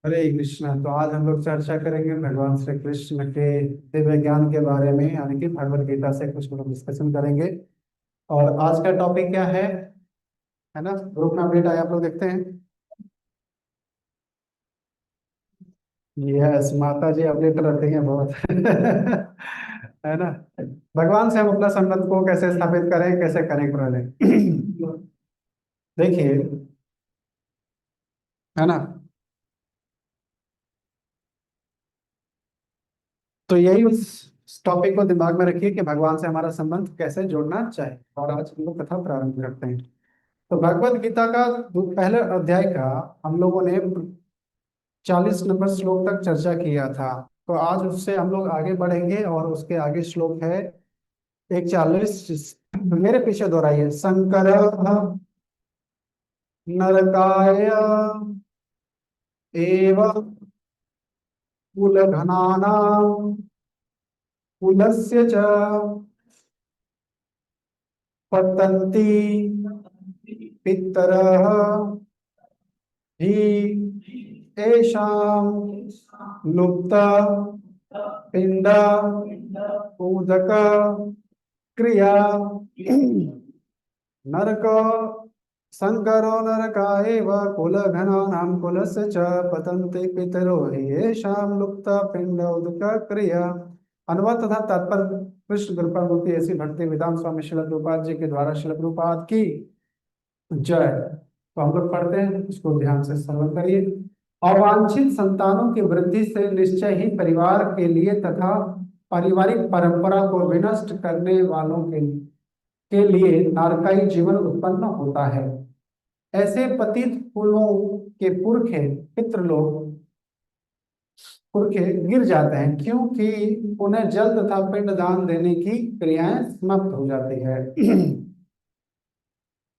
हरे कृष्णा। तो आज हम लोग चर्चा करेंगे भगवान श्री कृष्ण के दिव्य ज्ञान के बारे में, यानी कि भगवत गीता से कुछ हम लोग डिस्कशन करेंगे। और आज का टॉपिक क्या है ना, ग्रुप में अपडेट आया, आप लोग देखते हैं। यस, माता जी अपडेट रहती हैं बहुत। है ना। भगवान से हम अपना संबंध को कैसे स्थापित करें, कैसे कनेक्ट रहें। देखिए, है ना। तो यही उस टॉपिक को दिमाग में रखिए कि भगवान से हमारा संबंध कैसे जोड़ना चाहिए। और आज हम लोग कथा प्रारंभ करते हैं। तो भगवत गीता का पहले अध्याय का हम लोगों ने 40 नंबर श्लोक तक चर्चा किया था। तो आज उससे हम लोग आगे बढ़ेंगे और उसके आगे श्लोक है 41। मेरे पीछे दोहराइए। शंकर नरकाय एव कुलघ्नानां कुलस्य च पतन्ति पितरः हि येषां लुप्त पिंड उदक क्रिया नरक संकरो नरकाएव कुलघ्नानां कुलस्य च पतन्ति पितरो हि येषां लुप्त पिंड उदक क्रिया। अनुवाद तथा तात्पर्य कृष्ण कृपा मूर्ति ऐसी भक्ति वेदांत स्वामी श्रील प्रभुपाद जी के द्वारा श्रील प्रभुपाद की जय। तो हम लोग पढ़ते हैं, इसको ध्यान से श्रवण करिए। अवांछित संतानों की वृद्धि से निश्चय ही परिवार के लिए तथा पारिवारिक परंपरा को विनष्ट करने वालों के लिए नारकाई जीवन उत्पन्न होता है। ऐसे पतित कुलों के पुरखे पितृलोक पुरखे गिर जाते हैं, क्योंकि उन्हें जल तथा पिंड दान देने की क्रियाएं समाप्त हो जाती है।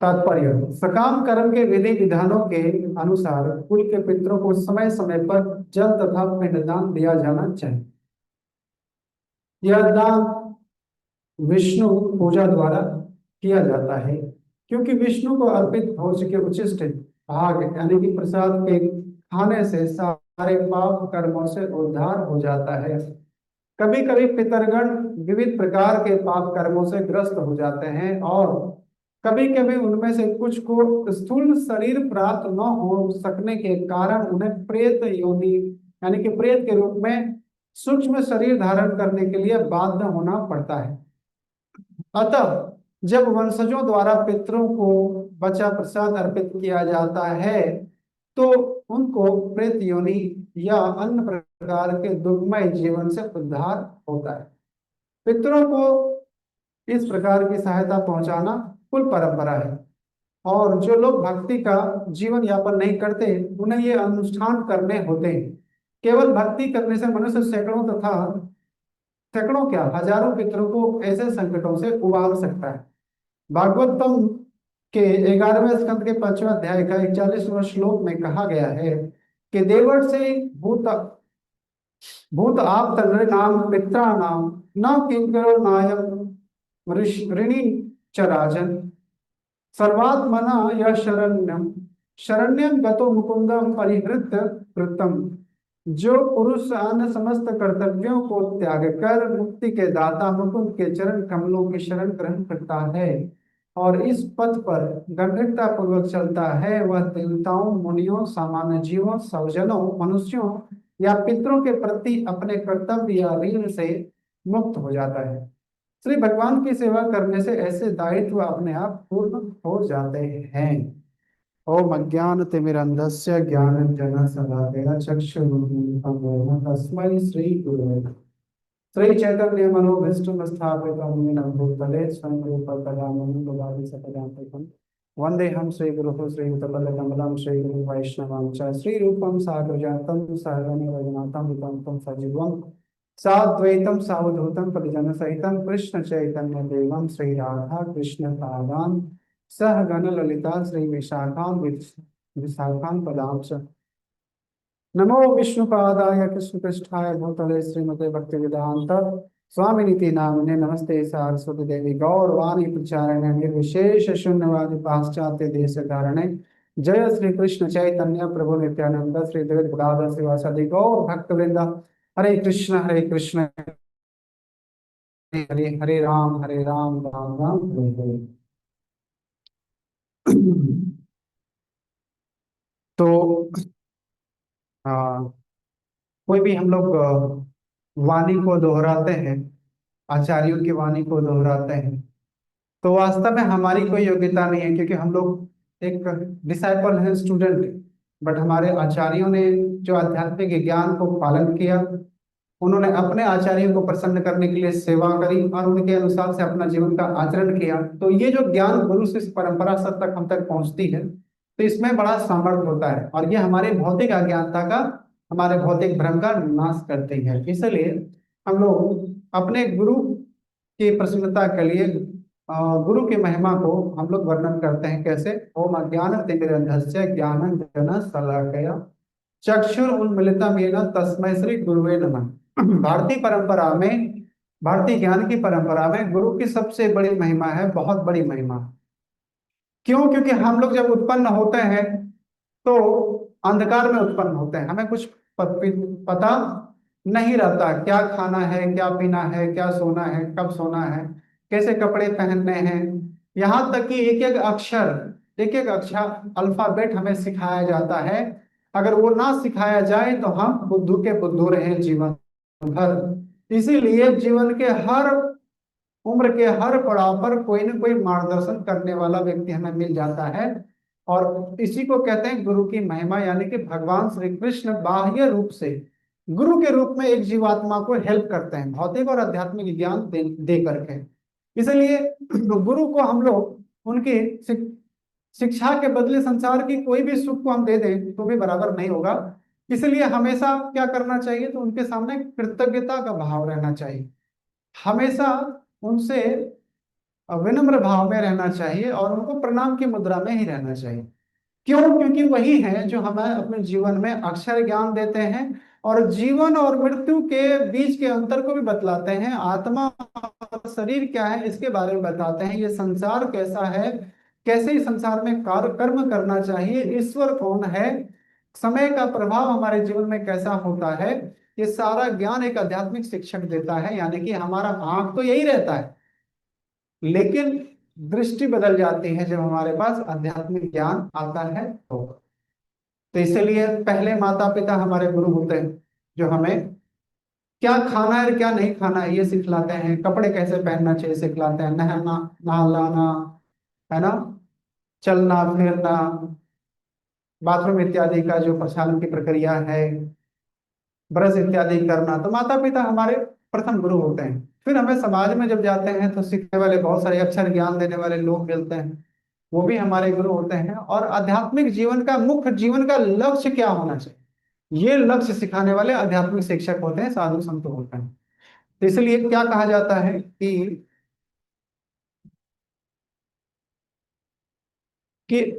तात्पर्य, सकाम कर्म के विधि विधानों के अनुसार कुल के पितरों को समय समय पर जल तथा पिंडदान दिया जाना चाहिए। यह दान विष्णु पूजा द्वारा किया जाता है, क्योंकि विष्णु को अर्पित भोज के उचिष्ट भाग यानी कि प्रसाद के खाने से सारे पाप कर्मों से उद्धार हो जाता है। कभी कभी पितरगण विविध प्रकार के पाप कर्मों से ग्रस्त हो जाते हैं, और कभी कभी उनमें से कुछ को स्थूल शरीर प्राप्त न हो सकने के कारण उन्हें प्रेत योनि यानी कि प्रेत के रूप में सूक्ष्म शरीर धारण करने के लिए बाध्य होना पड़ता है। अतः जब वंशजों द्वारा पितरों को बचा प्रसाद अर्पित किया जाता है, तो उनको प्रेत योनि या अन्य प्रकार के दुखमय जीवन से उद्धार होता है। पितरों को इस प्रकार की सहायता पहुंचाना कुल परंपरा है, और जो लोग भक्ति का जीवन यापन नहीं करते उन्हें ये अनुष्ठान करने होते हैं। केवल भक्ति करने से मनुष्य सैकड़ों तथा सैकड़ों क्या हजारों पितरों को ऐसे संकटों से उबार सकता है। भागवतम के 11वें स्कंद के 5वें अध्याय का 41वां श्लोक में कहा गया है कि देवर्ष से भूत भूत आप नाम पित्रा नाम न किंकरो नायम ऋणी च राजन सर्वात्मना यह शरण्यम शरण्यम गतो मुकुंदम परिहृत कृतम। जो पुरुष अन्य समस्त कर्तव्यों को त्याग कर मुक्ति के दाता मुकुंद के चरण कमलों की शरण ग्रहण करता है और इस पथ पर गंभीरता पूर्वक चलता है, वह देवताओं, मुनियों, सामान्य जीवों, सज्जनों, मनुष्यों या पितरों के प्रति अपने कर्तव्य या ऋण से मुक्त हो जाता है। श्री भगवान की सेवा करने से ऐसे दायित्व अपने आप पूर्ण हो जाते हैं। ओम अज्ञानतिमिरन्धस्य ज्ञानाञ्जन शलाकया चक्षुरुन्मीलितं तस्मै श्री गुरुवे श्री चैतन्य मनोभीष्टं स्थापितं येन भूतले स्वयं रूप कदा मम ददाति सकदां। वन्देऽहं श्रीगुरुः श्रीयुतपदकमलं श्रीगुरुं वैष्णवं च श्रीरूपं साग्रजातं सहगणं रघुनाथं वितं तं सजीवं साद्वैतं सावधूतं परिजनसहितं कृष्ण चैतन्य देवं श्री राधा कृष्ण पादान् सह गण ललिता श्री विशाखां पदांश। नमो विष्णुपादाय कृष्णपृष्ठाय भूतले श्रीमते भक्तिवेदांत स्वामिनिति नामिने नमस्ते सारस्वती देवी गौरवाणी प्रचारिणे निर्विशेष शून्यवादी पाश्चात्य देश धारणे जय श्री कृष्ण चैतन्य प्रभु नित्यानंद श्री द्वैत गदाधर शिवासादि गौर भक्त वृंदा। हरे कृष्ण हरे हरे राम राम राम हरे हरे। तो हाँ, कोई भी हम लोग वाणी को दोहराते हैं, आचार्यों की वाणी को दोहराते हैं, तो वास्तव में हमारी कोई योग्यता नहीं है, क्योंकि हम लोग एक डिसाइपल हैं, स्टूडेंट। बट हमारे आचार्यों ने जो आध्यात्मिक ज्ञान को पालन किया, उन्होंने अपने आचार्यों को प्रसन्न करने के लिए सेवा करी और उनके अनुसार से अपना जीवन का आचरण किया। तो ये जो ज्ञान गुरु से परंपरा सब तक हम तक पहुंचती है, तो इसमें बड़ा सामर्थ्य होता है और ये हमारे भौतिक अज्ञानता का, हमारे भौतिक भ्रम का नाश करती है। इसलिए हम लोग अपने गुरु की प्रसन्नता के लिए गुरु की महिमा को हम लोग वर्णन करते हैं। कैसे? ओम अज्ञान तिमिरंधस्य ज्ञानंजन शलाकया चक्षुर उन्मिलितम येन तस्मै श्री गुरुवे नमः। भारतीय परंपरा में, भारतीय ज्ञान की परंपरा में गुरु की सबसे बड़ी महिमा है, बहुत बड़ी महिमा। क्यों? क्योंकि हम लोग जब उत्पन्न होते हैं तो अंधकार में उत्पन्न होते हैं, हमें कुछ पता नहीं रहता क्या खाना है, क्या पीना है, क्या सोना है, कब सोना है, कैसे कपड़े पहनने हैं। यहाँ तक कि एक एक अक्षर अल्फाबेट हमें सिखाया जाता है। अगर वो ना सिखाया जाए तो हम बुद्धू के बुद्धू रहे जीवन भर। इसीलिए जीवन के हर उम्र के हर पड़ाव पर कोई ना कोई मार्गदर्शन करने वाला व्यक्ति हमें मिल जाता है। और इसी को कहते हैं गुरु की महिमा, यानी कि भगवान श्री कृष्ण बाह्य रूप से गुरु के रूप में एक जीवात्मा को हेल्प करते हैं, भौतिक और आध्यात्मिक ज्ञान दे करके। इसलिए गुरु को हम लोग उनकी शिक्षा के बदले संसार की कोई भी सुख को हम दे दें तो भी बराबर नहीं होगा। इसलिए हमेशा क्या करना चाहिए? तो उनके सामने कृतज्ञता का भाव रहना चाहिए, हमेशा उनसे विनम्र भाव में रहना चाहिए और उनको प्रणाम की मुद्रा में ही रहना चाहिए। क्यों? क्योंकि वही है जो हमें अपने जीवन में अक्षर ज्ञान देते हैं और जीवन और मृत्यु के बीच के अंतर को भी बतलाते हैं। आत्मा और शरीर क्या है इसके बारे में बताते हैं, ये संसार कैसा है, कैसे इस संसार में कार्य कर्म करना चाहिए, ईश्वर कौन है, समय का प्रभाव हमारे जीवन में कैसा होता है। ये सारा ज्ञान एक आध्यात्मिक शिक्षक देता है। यानी कि हमारा आंख तो यही रहता है, लेकिन दृष्टि बदल जाती है जब हमारे पास आध्यात्मिक ज्ञान आता है। तो इसलिए पहले माता पिता हमारे गुरु होते हैं, जो हमें क्या खाना है और क्या नहीं खाना है ये सिखलाते हैं, कपड़े कैसे पहनना चाहिए सिखलाते हैं, नहाना नहलाना, है ना, चलना फिरना, बाथरूम इत्यादि का जो प्रक्षालन की प्रक्रिया है, ब्रश इत्यादि करना। तो माता पिता हमारे प्रथम गुरु होते हैं। फिर हमें समाज में जब जाते हैं तो सीखने वाले बहुत सारे अक्षर ज्ञान देने वाले लोग मिलते हैं, वो भी हमारे गुरु होते हैं। और आध्यात्मिक जीवन का मुख्य जीवन का लक्ष्य क्या होना चाहिए, ये लक्ष्य सिखाने वाले आध्यात्मिक शिक्षक होते हैं, साधु संत होते हैं। तो इसलिए क्या कहा जाता है कि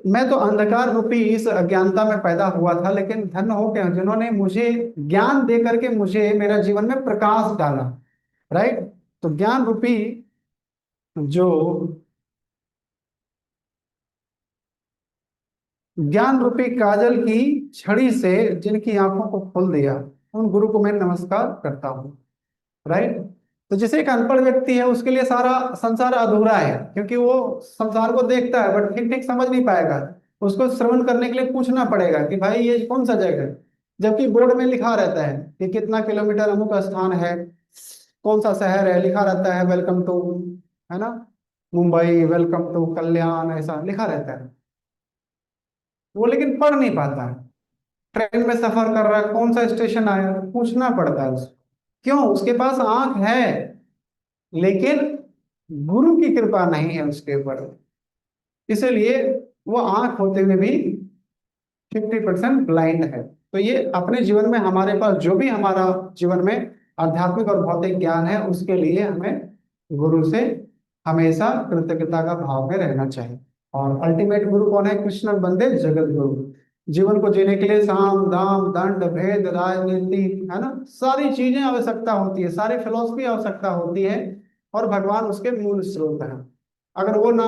मैं तो अंधकार रूपी इस अज्ञानता में पैदा हुआ था, लेकिन धन्य हो गए जिन्होंने मुझे ज्ञान दे करके मुझे मेरा जीवन में प्रकाश डाला। राइट? तो ज्ञान रूपी जो ज्ञान रूपी काजल की छड़ी से जिनकी आंखों को खोल दिया, उन गुरु को मैं नमस्कार करता हूँ। राइट? तो जैसे एक अनपढ़ व्यक्ति है उसके लिए सारा संसार अधूरा है, क्योंकि वो संसार को देखता है बट ठीक ठीक समझ नहीं पाएगा। उसको श्रवण करने के लिए पूछना पड़ेगा कि भाई ये कौन सा जगह है, जबकि बोर्ड में लिखा रहता है कि कितना किलोमीटर अमुक स्थान है, कौन सा शहर है, लिखा रहता है वेलकम टू, है ना, मुंबई, वेलकम टू कल्याण, ऐसा लिखा रहता है। वो लेकिन पढ़ नहीं पाता है। ट्रेन में सफर कर रहा है, कौन सा स्टेशन आया, पूछना पड़ता है उसको। क्यों? उसके पास आंख है, लेकिन गुरु की कृपा नहीं है उसके ऊपर। इसलिए वो आंख होते हुए भी 50% ब्लाइंड है। तो ये अपने जीवन में हमारे पास जो भी हमारा जीवन में आध्यात्मिक और भौतिक ज्ञान है, उसके लिए हमें गुरु से हमेशा कृतज्ञता का भाव में रहना चाहिए। और अल्टीमेट गुरु कौन है? कृष्ण बंदे जगत गुरु। जीवन को जीने के लिए साम दाम दंड भेद राजनीति, है ना, सारी चीजें आवश्यकता होती है, सारी फिलोसफी आवश्यकता होती है, और भगवान उसके मूल स्रोत है। अगर वो ना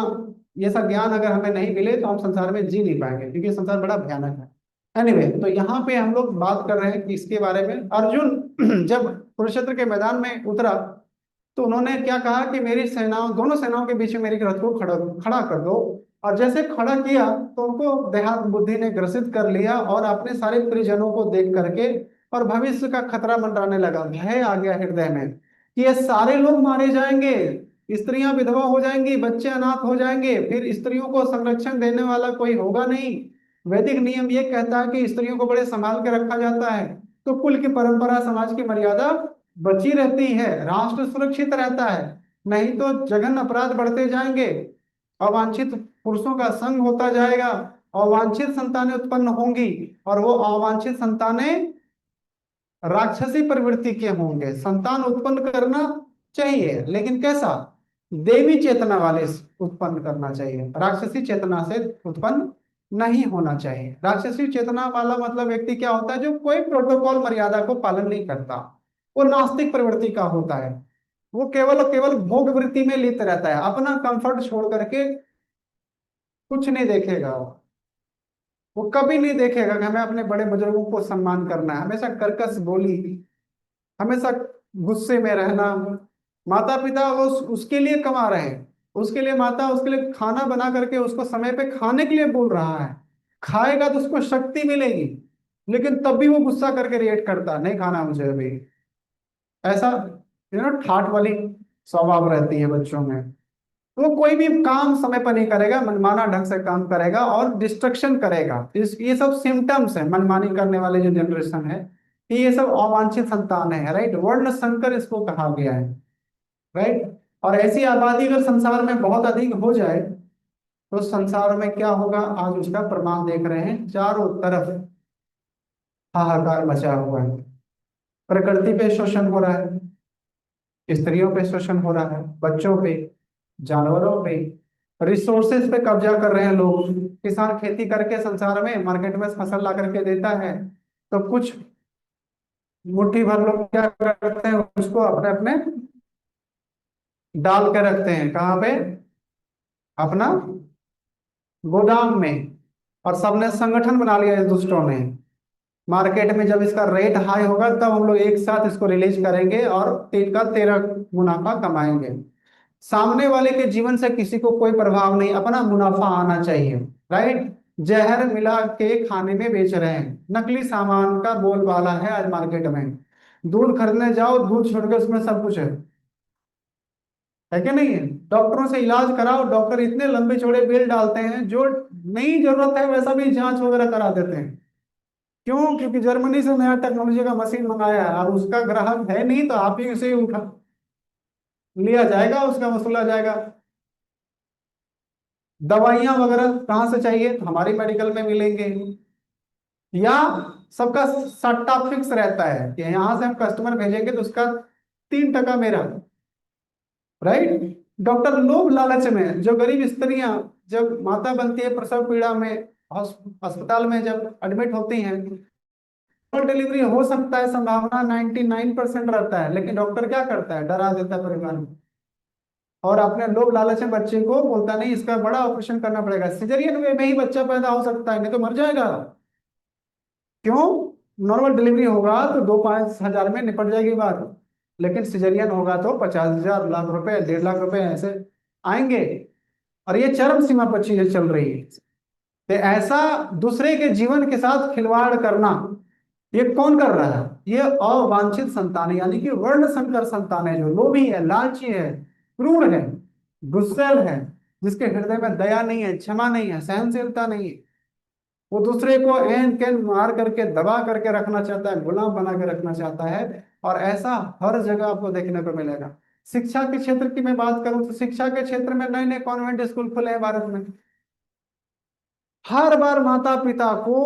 ये सब ज्ञान अगर हमें नहीं मिले तो हम संसार में जी नहीं पाएंगे, क्योंकि संसार बड़ा भयानक है। एनीवे, तो यहाँ पे हम लोग बात कर रहे हैं कि इसके बारे में अर्जुन जब कुरुक्षेत्र के मैदान में उतरा तो उन्होंने क्या कहा कि मेरी सेनाओं, दोनों सेनाओं के बीच में मेरी रथ को खड़ा खड़ा कर दो। और जैसे खड़ा किया तो उनको देहात बुद्धि ने ग्रसित कर लिया, और अपने सारे परिजनों को देख करके और भविष्य का खतरा मंडराने लगा। भय आ गया हृदय में कि ये सारे लोग मारे जाएंगे, स्त्रियां विधवा हो जाएंगी, बच्चे अनाथ हो जाएंगे, फिर स्त्रियों को संरक्षण देने वाला कोई होगा नहीं। वैदिक नियम ये कहता है कि स्त्रियों को बड़े संभाल के रखा जाता है, तो कुल की परंपरा, समाज की मर्यादा बची रहती है, राष्ट्र सुरक्षित रहता है। नहीं तो जघन्य अपराध बढ़ते जाएंगे, अवांछित पुरुषों का संग होता जाएगा, अवांछित संतानें उत्पन्न होंगी, और वो अवांछित संतानें राक्षसी प्रवृत्ति के होंगे। संतान उत्पन्न करना चाहिए, लेकिन कैसा? देवी चेतना वाले उत्पन्न करना चाहिए, राक्षसी चेतना से उत्पन्न नहीं होना चाहिए। राक्षसी चेतना वाला मतलब व्यक्ति क्या होता है? जो कोई प्रोटोकॉल मर्यादा को पालन नहीं करता, वो नास्तिक प्रवृत्ति का होता है। वो केवल और केवल भोग वृत्ति में लिप्त रहता है, अपना कंफर्ट छोड़ करके कुछ नहीं देखेगा। वो कभी नहीं देखेगा कि हमें अपने बड़े बुजुर्गों को सम्मान करना है, हमेशा कर्कश बोली, हमेशा गुस्से में रहना। माता पिता वो उसके लिए कमा रहे हैं, उसके लिए माता उसके लिए खाना बना करके उसको समय पे खाने के लिए बोल रहा है, खाएगा तो उसको शक्ति मिलेगी, लेकिन तब भी वो गुस्सा करके रिएक्ट करता, नहीं खाना मुझे अभी। ऐसा ठाठ वाली स्वभाव रहती है बच्चों में। वो कोई भी काम समय पर नहीं करेगा, मनमाना ढंग से काम करेगा और डिस्ट्रक्शन करेगा। ये सब सिम्टम्स है मनमानी करने वाले जो जनरेशन है, कि ये सब अवांछित संतान है, राइट। वर्ण संकर इसको कहा गया है, राइट। और ऐसी आबादी अगर संसार में बहुत अधिक हो जाए तो संसार में क्या होगा, आज उसका प्रमाण देख रहे हैं। चारों तरफ हाहाकार मचा हुआ है, प्रकृति पे शोषण हो रहा है, स्त्रियों पे शोषण हो रहा है, बच्चों पे, जानवरों पे, रिसोर्सेज पे कब्जा कर रहे हैं लोग। किसान खेती करके संसार में मार्केट में फसल ला करके देता है, तो कुछ मुट्ठी भर लोग क्या करते हैं, उसको अपने अपने डाल के रखते हैं। कहाँ पे? अपना गोदाम में। और सबने संगठन बना लिया इस दुष्टों ने। मार्केट में जब इसका रेट हाई होगा तब हम लोग एक साथ इसको रिलीज करेंगे और 3 का 13 मुनाफा कमाएंगे। सामने वाले के जीवन से किसी को कोई प्रभाव नहीं, अपना मुनाफा आना चाहिए, राइट। जहर मिला के खाने में बेच रहे हैं, नकली सामान का बोलबाला है आज मार्केट में। दूध खरीदने जाओ, दूध छोड़ के उसमें सब कुछ है कि नहीं है। डॉक्टरों से इलाज कराओ, डॉक्टर इतने लंबे चौड़े बिल डालते हैं, जो नहीं जरूरत है वैसा भी जांच वगैरह करा देते हैं। क्यों? क्योंकि जर्मनी से नया टेक्नोलॉजी का मशीन मंगाया है, और उसका ग्राहक है नहीं, तो आप ही उसे उठा लिया जाएगा, उसका वसूला जाएगा। दवाइयां वगैरह कहाँ से चाहिए? तो हमारी मेडिकल में मिलेंगे। या सबका सट्टा फिक्स रहता है कि यहाँ से हम कस्टमर भेजेंगे तो उसका 3% मेरा, राइट। डॉक्टर लोभ लालच में, जो गरीब स्त्रियां जब माता बनती है प्रसव पीड़ा में, अस्पताल में जब एडमिट होती हैं, और डिलीवरी हो सकता है, संभावना 99% रहता है, लेकिन डॉक्टर क्या करता है? डरा देता है परिवार में, और अपने लोभ लालच में बच्चे को बोलता नहीं इसका बड़ा ऑपरेशन करना पड़ेगा, सिजेरियन वे में ही बच्चा पैदा हो सकता है, नहीं तो मर जाएगा। क्यों? नॉर्मल डिलीवरी होगा तो 2-5 हजार में निपट जाएगी बात, लेकिन सिजेरियन होगा तो 50,000, लाख रुपए, 1.5 लाख रुपए ऐसे आएंगे। और ये चरम सीमा पर चीजें चल रही है। तो ऐसा दूसरे के जीवन के साथ खिलवाड़ करना, ये कौन कर रहा है? ये अवांछित संतान, यानी कि वर्ण संकर संतान है, जो लोभी है, लालची है, क्रूर है, गुस्सैल है, जिसके हृदय में दया नहीं है, क्षमा नहीं है, सहनशीलता नहीं है। वो दूसरे को एन कैन मार करके दबा करके रखना चाहता है, गुलाम बना के रखना चाहता है। और ऐसा हर जगह आपको देखने को मिलेगा। शिक्षा के क्षेत्र की मैं बात करूं तो शिक्षा के क्षेत्र में नए नए कॉन्वेंट स्कूल खुले हैं भारत में। हर बार माता पिता को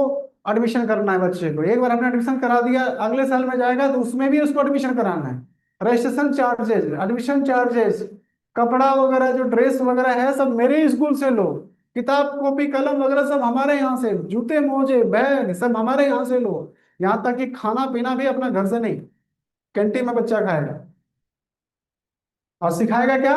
एडमिशन करना है बच्चे को, एक बार आपने एडमिशन करा दिया, अगले साल में जाएगा तो उसमें भी उसको एडमिशन कराना है। रजिस्ट्रेशन चार्जेस, एडमिशन चार्जेस, कपड़ा वगैरह, जो ड्रेस वगैरह है सब मेरे स्कूल से लो, किताब कॉपी कलम वगैरह सब हमारे यहाँ से, जूते मोजे बैग सब हमारे यहाँ से लो। यहाँ तक कि खाना पीना भी अपना घर से नहीं, कैंटीन में बच्चा खाएगा। और सिखाएगा क्या?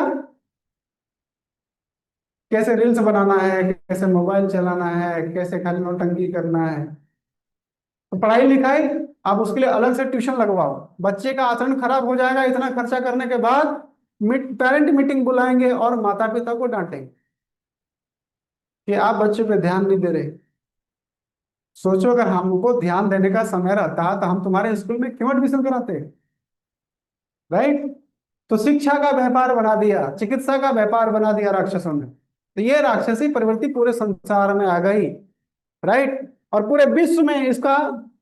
कैसे रील्स बनाना है, कैसे मोबाइल चलाना है, कैसे खाली नौटंकी करना है। तो पढ़ाई लिखाई आप उसके लिए अलग से ट्यूशन लगवाओ। बच्चे का आचरण खराब हो जाएगा, इतना खर्चा करने के बाद पेरेंट मीटिंग बुलाएंगे और माता पिता को डांटेंगे कि आप बच्चों पे ध्यान नहीं दे रहे। सोचो अगर हमको ध्यान देने का समय रहता तो हम तुम्हारे स्कूल में क्यों एडमिशन कराते। राइट। तो शिक्षा का व्यापार बना दिया, चिकित्सा का व्यापार बना दिया राक्षसों ने। तो ये राक्षसी प्रवृत्ति पूरे संसार में आ गई। राइट। और पूरे विश्व में इसका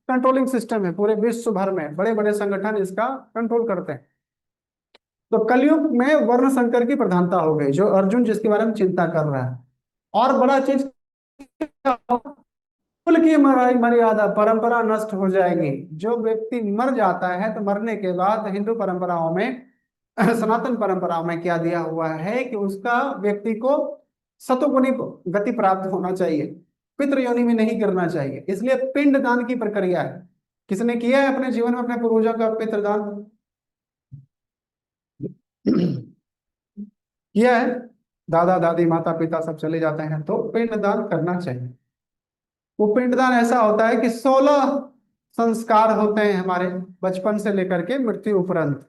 कंट्रोलिंग सिस्टम है, पूरे विश्व भर में बड़े बड़े संगठन इसका कंट्रोल करते हैं। तो कलयुग में वर्ण संकर की प्रधानता हो गई, जो अर्जुन जिसके बारे में चिंता कर रहा है। और बड़ा चीज, कुल की मर्यादा परंपरा नष्ट हो जाएगी। जो व्यक्ति मर जाता है तो मरने के बाद हिंदू परंपराओं में सनातन परंपराओं में क्या दिया हुआ है कि उसका व्यक्ति को सतोगुणी गति प्राप्त होना चाहिए, पितृ योनि में नहीं करना चाहिए। इसलिए पिंडदान की प्रक्रिया है। किसने किया है अपने जीवन में अपने पूर्वजों का पितृदान? किया है। दादा दादी माता पिता सब चले जाते हैं तो पिंडदान करना चाहिए। वो पिंडदान ऐसा होता है कि 16 संस्कार होते हैं हमारे, बचपन से लेकर के मृत्यु उपरांत।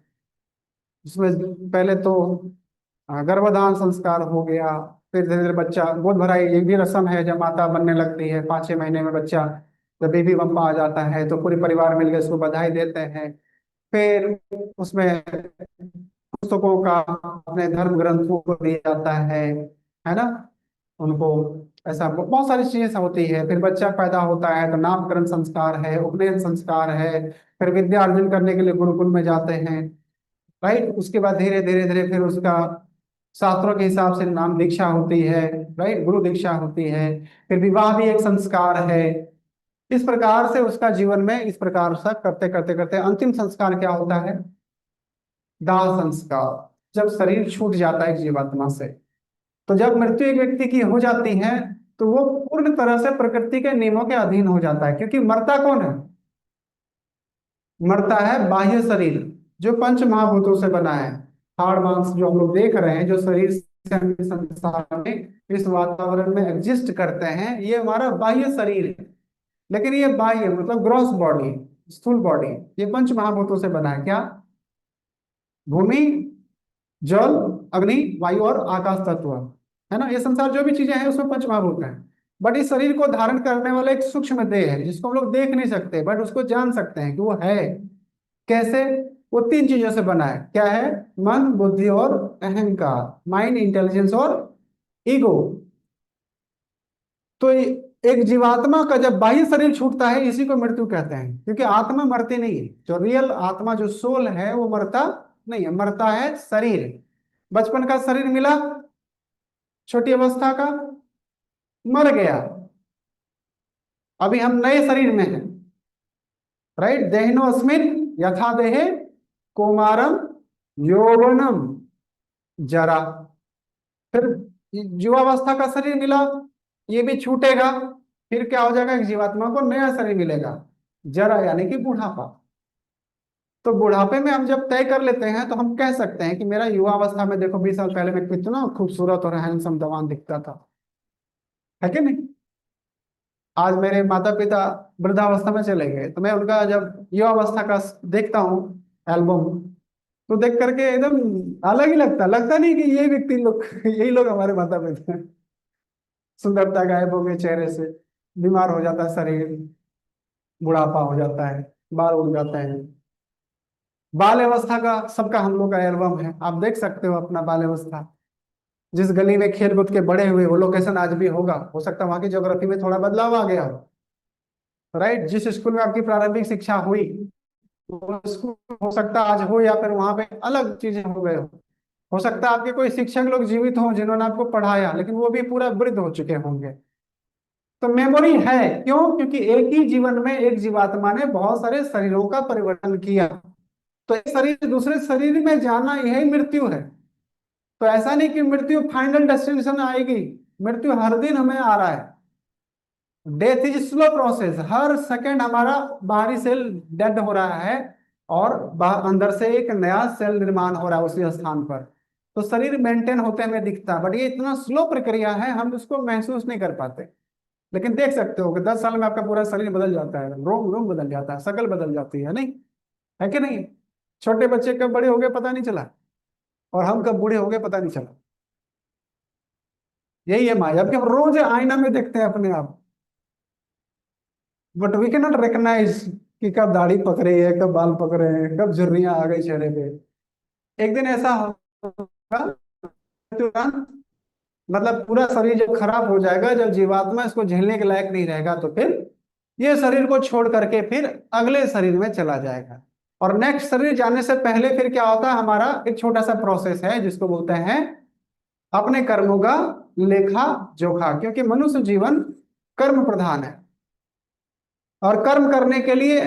इसमें पहले तो गर्भधान संस्कार हो गया, फिर धीरे धीरे बच्चा गोद भराई, ये भी रस्म है जब माता बनने लगती है। 5-6 महीने में बच्चा, जब बेबी बम्पा आ जाता है तो पूरे परिवार मिलकर उसको बधाई देते हैं। फिर उसमें पुस्तकों का, अपने धर्म ग्रंथों को दिया जाता है ना, उनको। ऐसा बहुत सारी चीजें होती है। फिर बच्चा पैदा होता है तो नामकरण संस्कार है, उपनयन संस्कार है। फिर विद्या अर्जन करने के लिए गुरुकुल में जाते हैं। राइट। उसके बाद धीरे धीरे धीरे फिर उसका शास्त्रों के हिसाब से नाम दीक्षा होती है। राइट। गुरु दीक्षा होती है। फिर विवाह भी एक संस्कार है। इस प्रकार से उसका जीवन में इस प्रकार से करते करते करते अंतिम संस्कार क्या होता है? दाह संस्कार। जब शरीर छूट जाता है जीवात्मा से, तो जब मृत्यु एक व्यक्ति की हो जाती है तो वो पूर्ण तरह से प्रकृति के नियमों के अधीन हो जाता है। क्योंकि मरता कौन है? मरता है बाह्य शरीर, जो पंच महाभूतों से बना है। हाड़ मांस जो हम लोग देख रहे हैं, जो शरीर से हम इस संसार में इस वातावरण में एग्जिस्ट करते हैं, ये हमारा बाह्य शरीर है। लेकिन ये बाह्य मतलब ग्रॉस बॉडी, स्थूल बॉडी, ये पंच महाभूतों से बना है। क्या? भूमि, जल, अग्नि, वायु और आकाश तत्व, है ना। ये संसार जो भी चीजें हैं उसमें पंच महाभूत हैं। बट इस शरीर को धारण करने वाला एक सूक्ष्म देह है जिसको हम लोग देख नहीं सकते, बट उसको जान सकते हैं कि वो है। कैसे? वो 3 चीजों से बना है। क्या है? मन, बुद्धि और अहंकार, माइंड, इंटेलिजेंस और ईगो। तो एक जीवात्मा का जब बाह्य शरीर छूटता है, इसी को मृत्यु कहते हैं। क्योंकि आत्मा मरती नहीं है, जो रियल आत्मा जो सोल है वो मरता नहीं है, मरता है शरीर। बचपन का शरीर मिला, छोटी अवस्था का मर गया, अभी हम नए शरीर में हैं। राइट। देहिनोऽस्मिन् यथा देहे कौमारम यौवनम जरा। फिर युवावस्था का शरीर मिला, ये भी छूटेगा। फिर क्या हो जाएगा? एक जीवात्मा को नया शरीर मिलेगा, जरा यानी कि बुढ़ापा। तो बुढ़ापे में हम जब तय कर लेते हैं तो हम कह सकते हैं कि मेरा युवा अवस्था में देखो 20 साल पहले मैं कितना खूबसूरत और हैंडसम जवान दिखता था, है कि नहीं। आज मेरे माता पिता वृद्धावस्था में चले गए तो मैं उनका जब युवा अवस्था का देखता हूँ एल्बम, तो देख करके एकदम अलग ही लगता नहीं कि ये व्यक्ति लोग यही लोग हमारे माता पिता हैं। सुंदरता गायब हो गई चेहरे से, बीमार हो जाता है शरीर, बुढ़ापा हो जाता है, बाल उड़ जाते हैं। बाल अवस्था का सबका हम लोग का एल्बम है, आप देख सकते हो अपना बाल अवस्था। जिस गली में खेल कूद के बड़े हुए वो लोकेशन आज भी होगा, हो सकता है वहां की ज्योग्राफी में थोड़ा बदलाव आ गया हो। राइट। जिस स्कूल में आपकी प्रारंभिक शिक्षा हुई वो स्कूल हो सकता है आज हो, या फिर वहां पे अलग चीजें हो गए हो सकता है आपके कोई शिक्षक लोग जीवित हों जिन्होंने आपको पढ़ाया, लेकिन वो भी पूरा वृद्ध हो चुके होंगे। तो मेमोरी है क्यों? क्योंकि एक ही जीवन में एक जीवात्मा ने बहुत सारे शरीरों का परिवर्तन किया। तो एक शरीर से दूसरे शरीर में जाना यही मृत्यु है। तो ऐसा नहीं कि मृत्यु फाइनल डेस्टिनेशन आएगी, मृत्यु हर दिन हमें आ रहा है। Death is slow process, her second हमारा बाहरी सेल डेड हो रहा है और अंदर से एक नया सेल निर्माण हो रहा है उसी स्थान पर। तो शरीर मेंटेन होते हमें दिखता, बट ये इतना स्लो प्रक्रिया है, हम उसको महसूस नहीं कर पाते। लेकिन देख सकते हो कि 10 साल में आपका पूरा शरीर बदल जाता है, रोम रोम बदल जाता है, शक्ल बदल जाती है, नहीं है कि नहीं? छोटे बच्चे कब बड़े हो गए पता नहीं चला, और हम कब बूढ़े हो गए पता नहीं चला। यही है माया, जबकि हम रोज आईना में देखते हैं अपने आप, but we can not recognise कि कब दाढ़ी पक रही है, कब बाल पक रहे हैं, कब झुर्रियां आ गई चेहरे पे। एक दिन ऐसा होगा, मतलब पूरा शरीर जब खराब हो जाएगा, जब जीवात्मा इसको झेलने के लायक नहीं रहेगा, तो फिर ये शरीर को छोड़ करके फिर अगले शरीर में चला जाएगा। और नेक्स्ट शरीर जाने से पहले फिर क्या होता है, हमारा एक छोटा सा प्रोसेस है जिसको बोलते हैं अपने कर्मों का लेखा जोखा, क्योंकि मनुष्य जीवन कर्म प्रधान है, और कर्म करने के लिए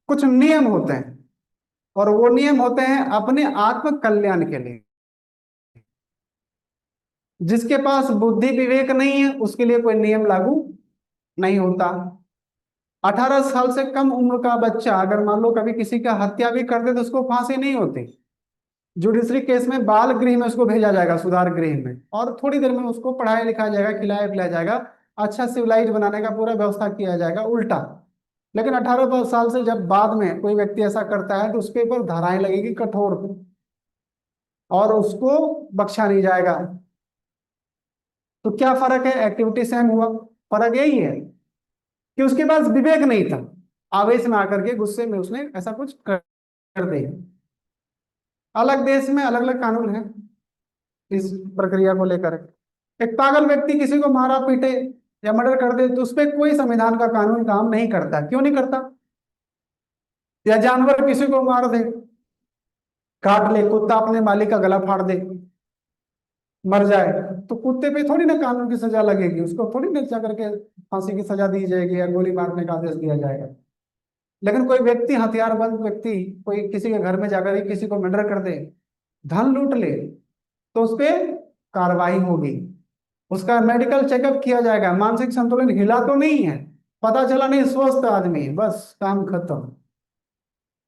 कुछ नियम होते हैं, और वो नियम होते हैं अपने आत्म कल्याण के लिए। जिसके पास बुद्धि विवेक नहीं है उसके लिए कोई नियम लागू नहीं होता। 18 साल से कम उम्र का बच्चा अगर मान लो कभी किसी का हत्या भी कर दे तो उसको फांसी नहीं होती, जुडिशरी केस में बाल गृह में उसको भेजा जाएगा, सुधार गृह में, और थोड़ी देर में उसको पढ़ाया लिखाया जाएगा, खिलाया पिलाया जाएगा, अच्छा सिविलाइज बनाने का पूरा व्यवस्था किया जाएगा उल्टा। लेकिन 18 साल से जब बाद में कोई व्यक्ति ऐसा करता है तो उसके ऊपर धाराएं लगेगी कठोर, और उसको बख्शा नहीं जाएगा। तो क्या फर्क है, एक्टिविटी सेम हुआ, फर्क यही है कि उसके पास विवेक नहीं था, आवेश में आकर के गुस्से में उसने ऐसा कुछ कर दिया। अलग देश में अलग अलग कानून है इस प्रक्रिया को लेकर। एक पागल व्यक्ति किसी को मारा पीटे या मर्डर कर दे तो उस पर कोई संविधान का कानून काम नहीं करता, क्यों नहीं करता? या जानवर किसी को मार दे, काट ले, कुत्ता अपने मालिक का गला फाड़ दे, मर जाए, तो कुत्ते पे थोड़ी ना कानून की सजा लगेगी, उसको थोड़ी ना जा करके फांसी की सजा दी जाएगी या गोली मारने का आदेश दिया जाएगा। लेकिन कोई व्यक्ति, हथियारबंद व्यक्ति, कोई किसी के घर में जाकर के किसी को मर्डर कर दे, धन लूट ले, तो उस पे कार्रवाई होगी, उसका मेडिकल चेकअप किया जाएगा, मानसिक संतुलन हिला तो नहीं है, पता चला नहीं स्वस्थ आदमी है, बस काम खत्म,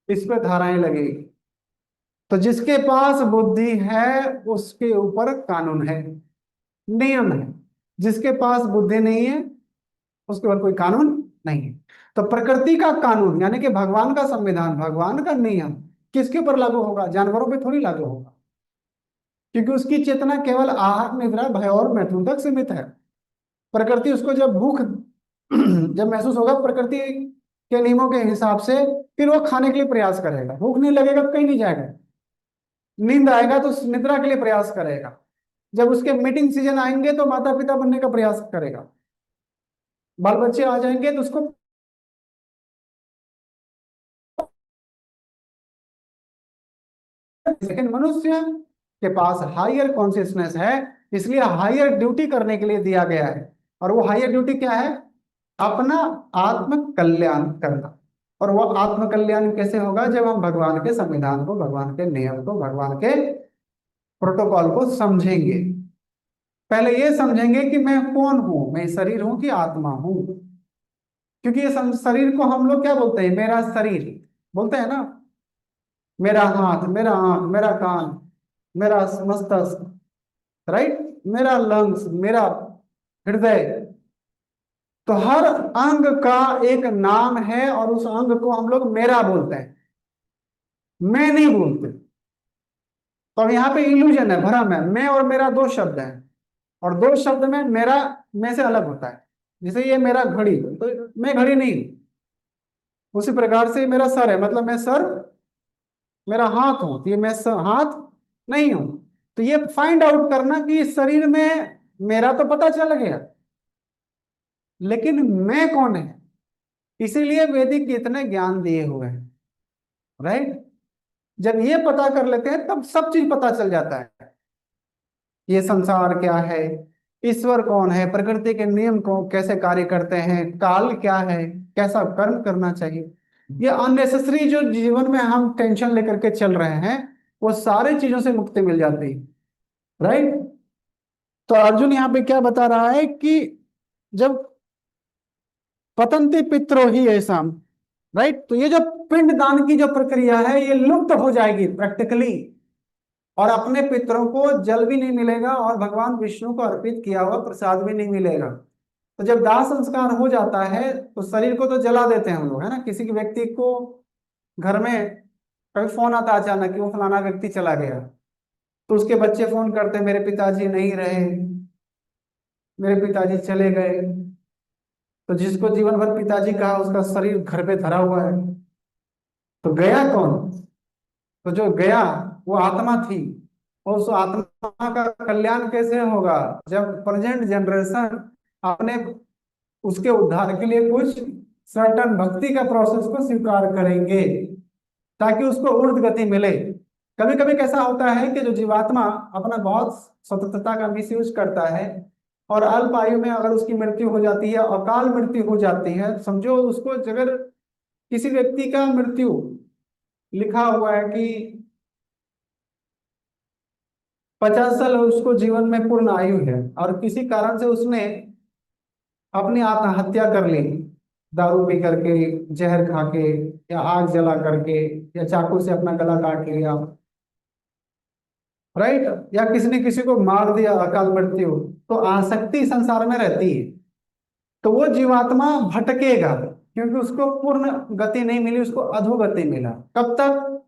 इस पे धाराएं लगेगी। तो जिसके पास बुद्धि है उसके ऊपर कानून है, नियम है। जिसके पास बुद्धि नहीं है उसके ऊपर कोई कानून नहीं है। तो प्रकृति का कानून यानी कि भगवान का संविधान, भगवान का नियम किसके ऊपर लागू होगा? जानवरों पे थोड़ी लागू होगा, क्योंकि उसकी चेतना केवल आहार निद्रा भय और मैथुन तक सीमित है। प्रकृति उसको जब भूख जब महसूस होगा प्रकृति के नियमों के हिसाब से, फिर वो खाने के लिए प्रयास करेगा, भूख नहीं लगेगा तो कहीं नहीं जाएगा, नींद आएगा तो निद्रा के लिए प्रयास करेगा, जब उसके मीटिंग सीजन आएंगे तो माता पिता बनने का प्रयास करेगा, बाल बच्चे आ जाएंगे तो उसको। लेकिन मनुष्य के पास हायर कॉन्शियसनेस है, इसलिए हायर ड्यूटी करने के लिए दिया गया है। और वो हायर ड्यूटी क्या है? अपना आत्म कल्याण करना। और वो आत्म कल्याण कैसे होगा? जब हम भगवान के संविधान को, भगवान के नियम को, भगवान के प्रोटोकॉल को समझेंगे। पहले ये समझेंगे कि मैं कौन हूं, मैं शरीर हूं कि आत्मा हूं। क्योंकि ये शरीर को हम लोग क्या बोलते हैं? मेरा शरीर बोलते हैं ना, मेरा हाथ, मेरा आंख, मेरा कान, मेरा मस्तिष्क, राइट, मेरा लंग्स, मेरा हृदय। तो हर अंग का एक नाम है और उस अंग को हम लोग मेरा बोलते हैं, मैं नहीं बोलते। तो अब यहाँ पे इल्यूजन है, भ्रम है, मैं और मेरा दो शब्द हैं, और दो शब्द में मेरा मैं से अलग होता है। जैसे ये मेरा घड़ी, तो मैं घड़ी नहीं हूं, उसी प्रकार से मेरा सर है, मतलब मैं सर, मेरा हाथ हूं, तो ये मैं हाथ नहीं हूं। तो ये फाइंड आउट करना कि इस शरीर में मेरा तो पता चल गया, लेकिन मैं कौन है? इसीलिए वैदिक इतने ज्ञान दिए हुए हैं, राइट। जब ये पता कर लेते हैं तब सब चीज पता चल जाता है, ये संसार क्या है, ईश्वर कौन है, प्रकृति के नियम को कैसे कार्य करते हैं, काल क्या है, कैसा कर्म करना चाहिए। ये अननेसेसरी जो जीवन में हम टेंशन लेकर के चल रहे हैं, वो सारी चीजों से मुक्ति मिल जाती है, राइट। तो अर्जुन यहाँ पे क्या बता रहा है कि जब पतंती पितरो ही ऐसा, राइट, तो ये जो पिंड दान की जो प्रक्रिया है ये लुप्त हो जाएगी प्रैक्टिकली। और अपने पितरों को जल भी नहीं मिलेगा और भगवान विष्णु को अर्पित किया हुआ प्रसाद भी नहीं मिलेगा। तो जब दाह संस्कार हो जाता है तो शरीर को तो जला देते हैं हम लोग, है ना। किसी के व्यक्ति को घर में कभी फोन आता अचानक कि वो फलाना व्यक्ति चला गया, तो उसके बच्चे फोन करते मेरे पिताजी नहीं रहे, मेरे पिताजी चले गए। तो जिसको जीवन भर पिताजी कहा उसका शरीर घर पे धरा हुआ है, तो गया कौन? तो जो गया वो आत्मा थी। और उस आत्मा का कल्याण कैसे होगा? जब प्रेजेंट जनरेशन अपने उसके उद्धार के लिए कुछ सर्टन भक्ति का प्रोसेस को स्वीकार करेंगे ताकि उसको ऊर्ध्व गति मिले। कभी कभी कैसा होता है कि जो जीवात्मा अपना बहुत स्वतंत्रता का मिसयूज करता है और अल्प आयु में अगर उसकी मृत्यु हो जाती है, अकाल मृत्यु हो जाती है, समझो उसको अगर किसी व्यक्ति का मृत्यु लिखा हुआ है कि 50 साल उसको जीवन में पूर्ण आयु है और किसी कारण से उसने अपनी आत्महत्या कर ली, दारू पी करके, जहर खा के, या आग जला करके, या चाकू से अपना गला काट लिया, राइट, या किसी ने किसी को मार दिया, अकाल मृत्यु, तो आसक्ति संसार में रहती है। तो वो जीवात्मा भटकेगा क्योंकि उसको पूर्ण गति नहीं मिली, उसको अधोगति मिला। कब तक?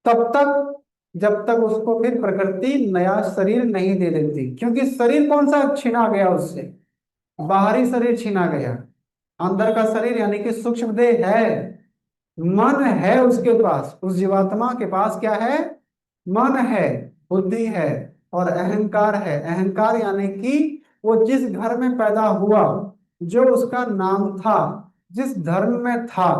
तब तक जब तक उसको फिर प्रकृति नया शरीर नहीं दे देती। क्योंकि शरीर कौन सा छीना गया उससे? बाहरी शरीर छीना गया। अंदर का शरीर यानी कि सूक्ष्म देह है, मन है उसके पास। उस जीवात्मा के पास क्या है? मन है, बुद्धि है और अहंकार है। अहंकार यानी कि वो जिस घर में पैदा हुआ, जो उसका नाम था, जिस धर्म में था,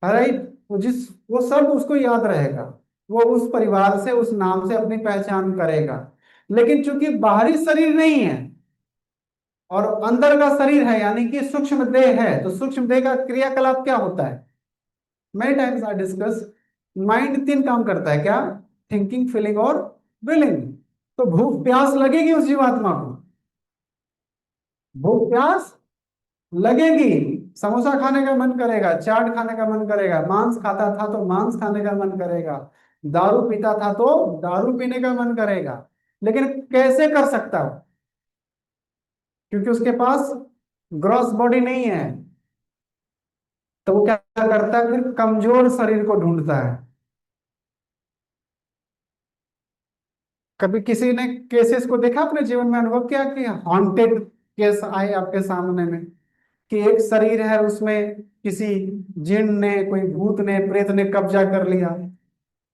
राइट, वो सब उसको याद रहेगा। वो उस परिवार से, उस नाम से अपनी पहचान करेगा। लेकिन चूंकि बाहरी शरीर नहीं है और अंदर का शरीर है यानी कि सूक्ष्म देह है, तो सूक्ष्म देह का क्रियाकलाप क्या होता है? Many times I discuss, mind 3 काम करता है, क्या? थिंकिंग, फीलिंग और विलिंग। तो भूख प्यास लगेगी उस जीवात्मा को, भूख प्यास लगेगी। समोसा खाने का मन करेगा, चाट खाने का मन करेगा, मांस खाता था तो मांस खाने का मन करेगा, दारू पीता था तो दारू पीने का मन करेगा। लेकिन कैसे कर सकता हो? क्योंकि उसके पास ग्रॉस बॉडी नहीं है। तो वो क्या करता है? फिर कमजोर शरीर को ढूंढता है। कभी किसी ने केसेस को देखा अपने जीवन में, अनुभव किया कि हॉन्टेड केस आए आपके सामने में कि एक शरीर है उसमें किसी जिन ने, कोई भूत ने, प्रेत ने कब्जा कर लिया?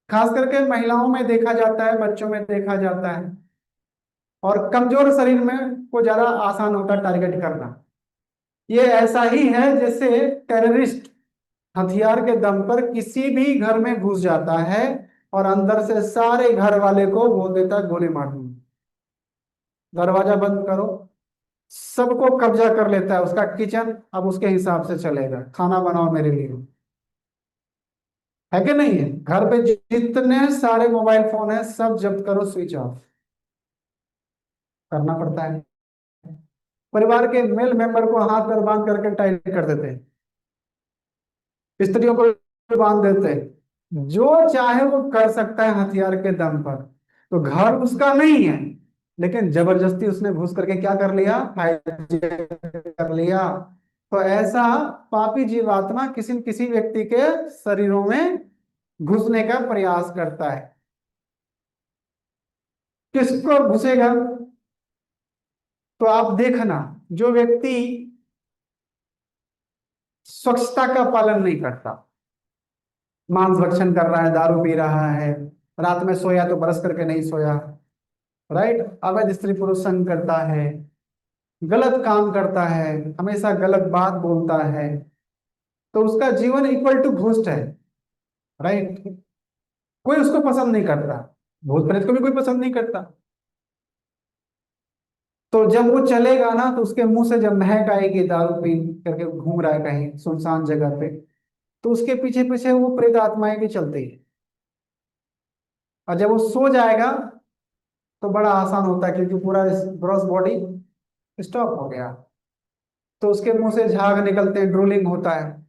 खास करके महिलाओं में देखा जाता है, बच्चों में देखा जाता है। और कमजोर शरीर में को ज्यादा आसान होता है टारगेट करना। ये ऐसा ही है जैसे टेररिस्ट हथियार के दम पर किसी भी घर में घुस जाता है और अंदर से सारे घर वाले को बोल देता है गोली मार दूंगा, दरवाजा बंद करो। सबको कब्जा कर लेता है, उसका किचन अब उसके हिसाब से चलेगा, खाना बनाओ मेरे लिए, है कि नहीं है? घर पे जितने सारे मोबाइल फोन है सब जब्त करो, स्विच ऑफ करना पड़ता है। परिवार के मेल मेंबर को हाथ पैर बांध करके टाइट कर देते हैं, स्त्रियों को भी बांध देते हैं। जो चाहे वो कर सकता है हथियार के दम पर। तो घर उसका नहीं है, लेकिन जबरदस्ती उसने घुस करके क्या कर लिया? हाईजैक कर लिया। तो ऐसा पापी जीवात्मा किसी न किसी व्यक्ति के शरीरों में घुसने का प्रयास करता है। किसको घुसेगा? तो आप देखना, जो व्यक्ति स्वच्छता का पालन नहीं करता, मांस भक्षण कर रहा है, दारू पी रहा है, रात में सोया तो ब्रश करके नहीं सोया, राइट, अवैध स्त्री पुरुष संग करता है, गलत काम करता है, हमेशा गलत बात बोलता है, तो उसका जीवन इक्वल टू घोस्ट है, राइट। कोई उसको पसंद नहीं करता, भूत प्रेत को भी कोई पसंद नहीं करता। तो जब वो चलेगा ना तो उसके मुंह से जब महक आएगी, दारू पी करके घूम रहा है कहीं सुनसान जगह पे, तो उसके पीछे पीछे वो प्रेत आत्माएं भी चलती है। और जब वो सो जाएगा तो बड़ा आसान होता है क्योंकि पूरा ग्रॉस बॉडी स्टॉप हो गया। तो उसके मुंह से झाग निकलते हैं, ड्रूलिंग होता है,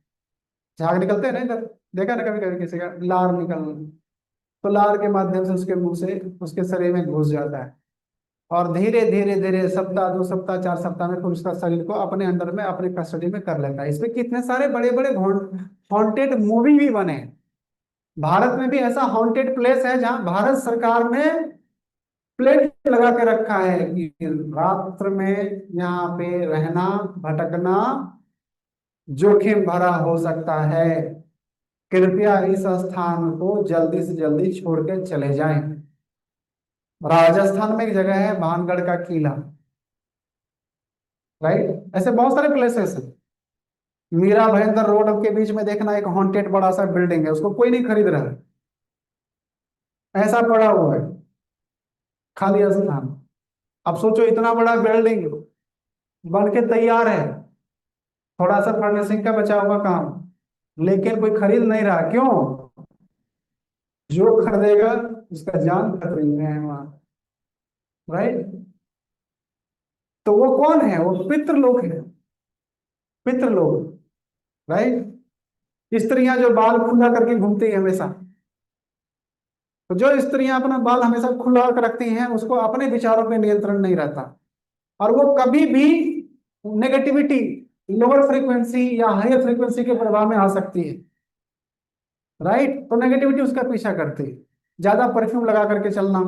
झाग निकलते हैं ना इधर, देखा ना कभी कभी किसी का लार निकल, तो लार के माध्यम से उसके मुंह से उसके शरीर में घुस जाता है, और धीरे धीरे धीरे सप्ताह 2 सप्ताह 4 सप्ताह में फिर उसका शरीर को अपने अंडर में अपने कस्टडी में कर लेता है। इसमें कितने सारे बड़े बड़े हॉन्टेड मूवी भी बने हैं। भारत में भी ऐसा हॉन्टेड प्लेस है जहां भारत सरकार ने प्लेट लगा के रखा है कि रात्र में यहाँ पे रहना, भटकना जोखिम भरा हो सकता है, कृपया इस स्थान को जल्दी से जल्दी छोड़ के चले जाएं। राजस्थान में एक जगह है भानगढ़ का किला, राइट। ऐसे बहुत सारे प्लेसेस हैं। मीरा भयंकर रोड के बीच में देखना, एक हॉन्टेड बड़ा सा बिल्डिंग है, उसको कोई नहीं खरीद रहा है, ऐसा पड़ा हुआ है, खाली स्थान। अब सोचो इतना बड़ा बिल्डिंग बन के तैयार है, थोड़ा सा फर्निशिंग का बचा हुआ काम, लेकिन कोई खरीद नहीं रहा। क्यों? जो खरीदेगा उसका जान खतरे में है वहां, राइट। तो वो कौन है? वो पितृलोक है, पितृलोक, राइट। स्त्रियां जो बाल खुला करके घूमती है हमेशा, तो जो स्त्रियां अपना बाल हमेशा खुला कर रखती हैं उसको अपने विचारों पे नियंत्रण नहीं रहता, और वो कभी भी नेगेटिविटी, लोअर फ्रीक्वेंसी या हायर फ्रीक्वेंसी के प्रभाव में आ सकती है, राइट। तो नेगेटिविटी उसका पीछा करती है। ज्यादा परफ्यूम लगा करके चलना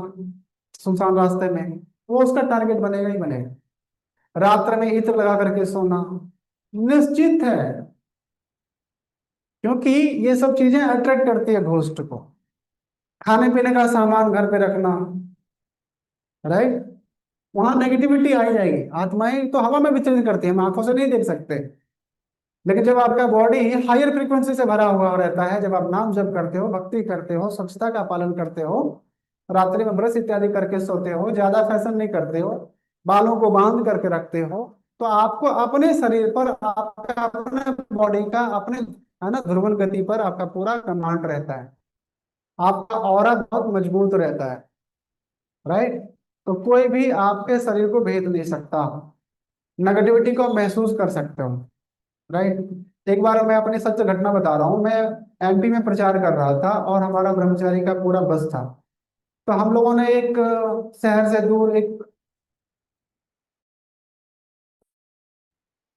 सुनसान रास्ते में, वो उसका टारगेट बनेगा ही बनेगा। रात्र में इत्र लगा करके सोना निश्चित है, क्योंकि ये सब चीजें अट्रैक्ट करती है घोस्ट को। खाने पीने का सामान घर पे रखना, राइट, वहां नेगेटिविटी आ ही जाएगी। आत्माएं तो हवा में विचरण करती है, हम आंखों से नहीं देख सकते, लेकिन जब आपका बॉडी हायर फ्रीक्वेंसी से भरा हुआ रहता है, जब आप नाम जप करते हो, भक्ति करते हो, स्वच्छता का पालन करते हो, रात्रि में ब्रश इत्यादि करके सोते हो, ज्यादा फैशन नहीं करते हो, बालों को बांध करके रखते हो, तो आपको अपने शरीर पर, आपका अपने बॉडी का, अपने, है ना, ध्रुवन गति पर आपका पूरा कमांड रहता है। आपका ऑरा बहुत मजबूत रहता है, राइट। तो कोई भी आपके शरीर को भेद नहीं सकता, नेगेटिविटी को महसूस कर सकते हो, राइट। एक बार मैं अपनी सत्य घटना बता रहा हूँ। मैं एमपी में प्रचार कर रहा था और हमारा ब्रह्मचारी का पूरा बस था। तो हम लोगों ने एक शहर से दूर एक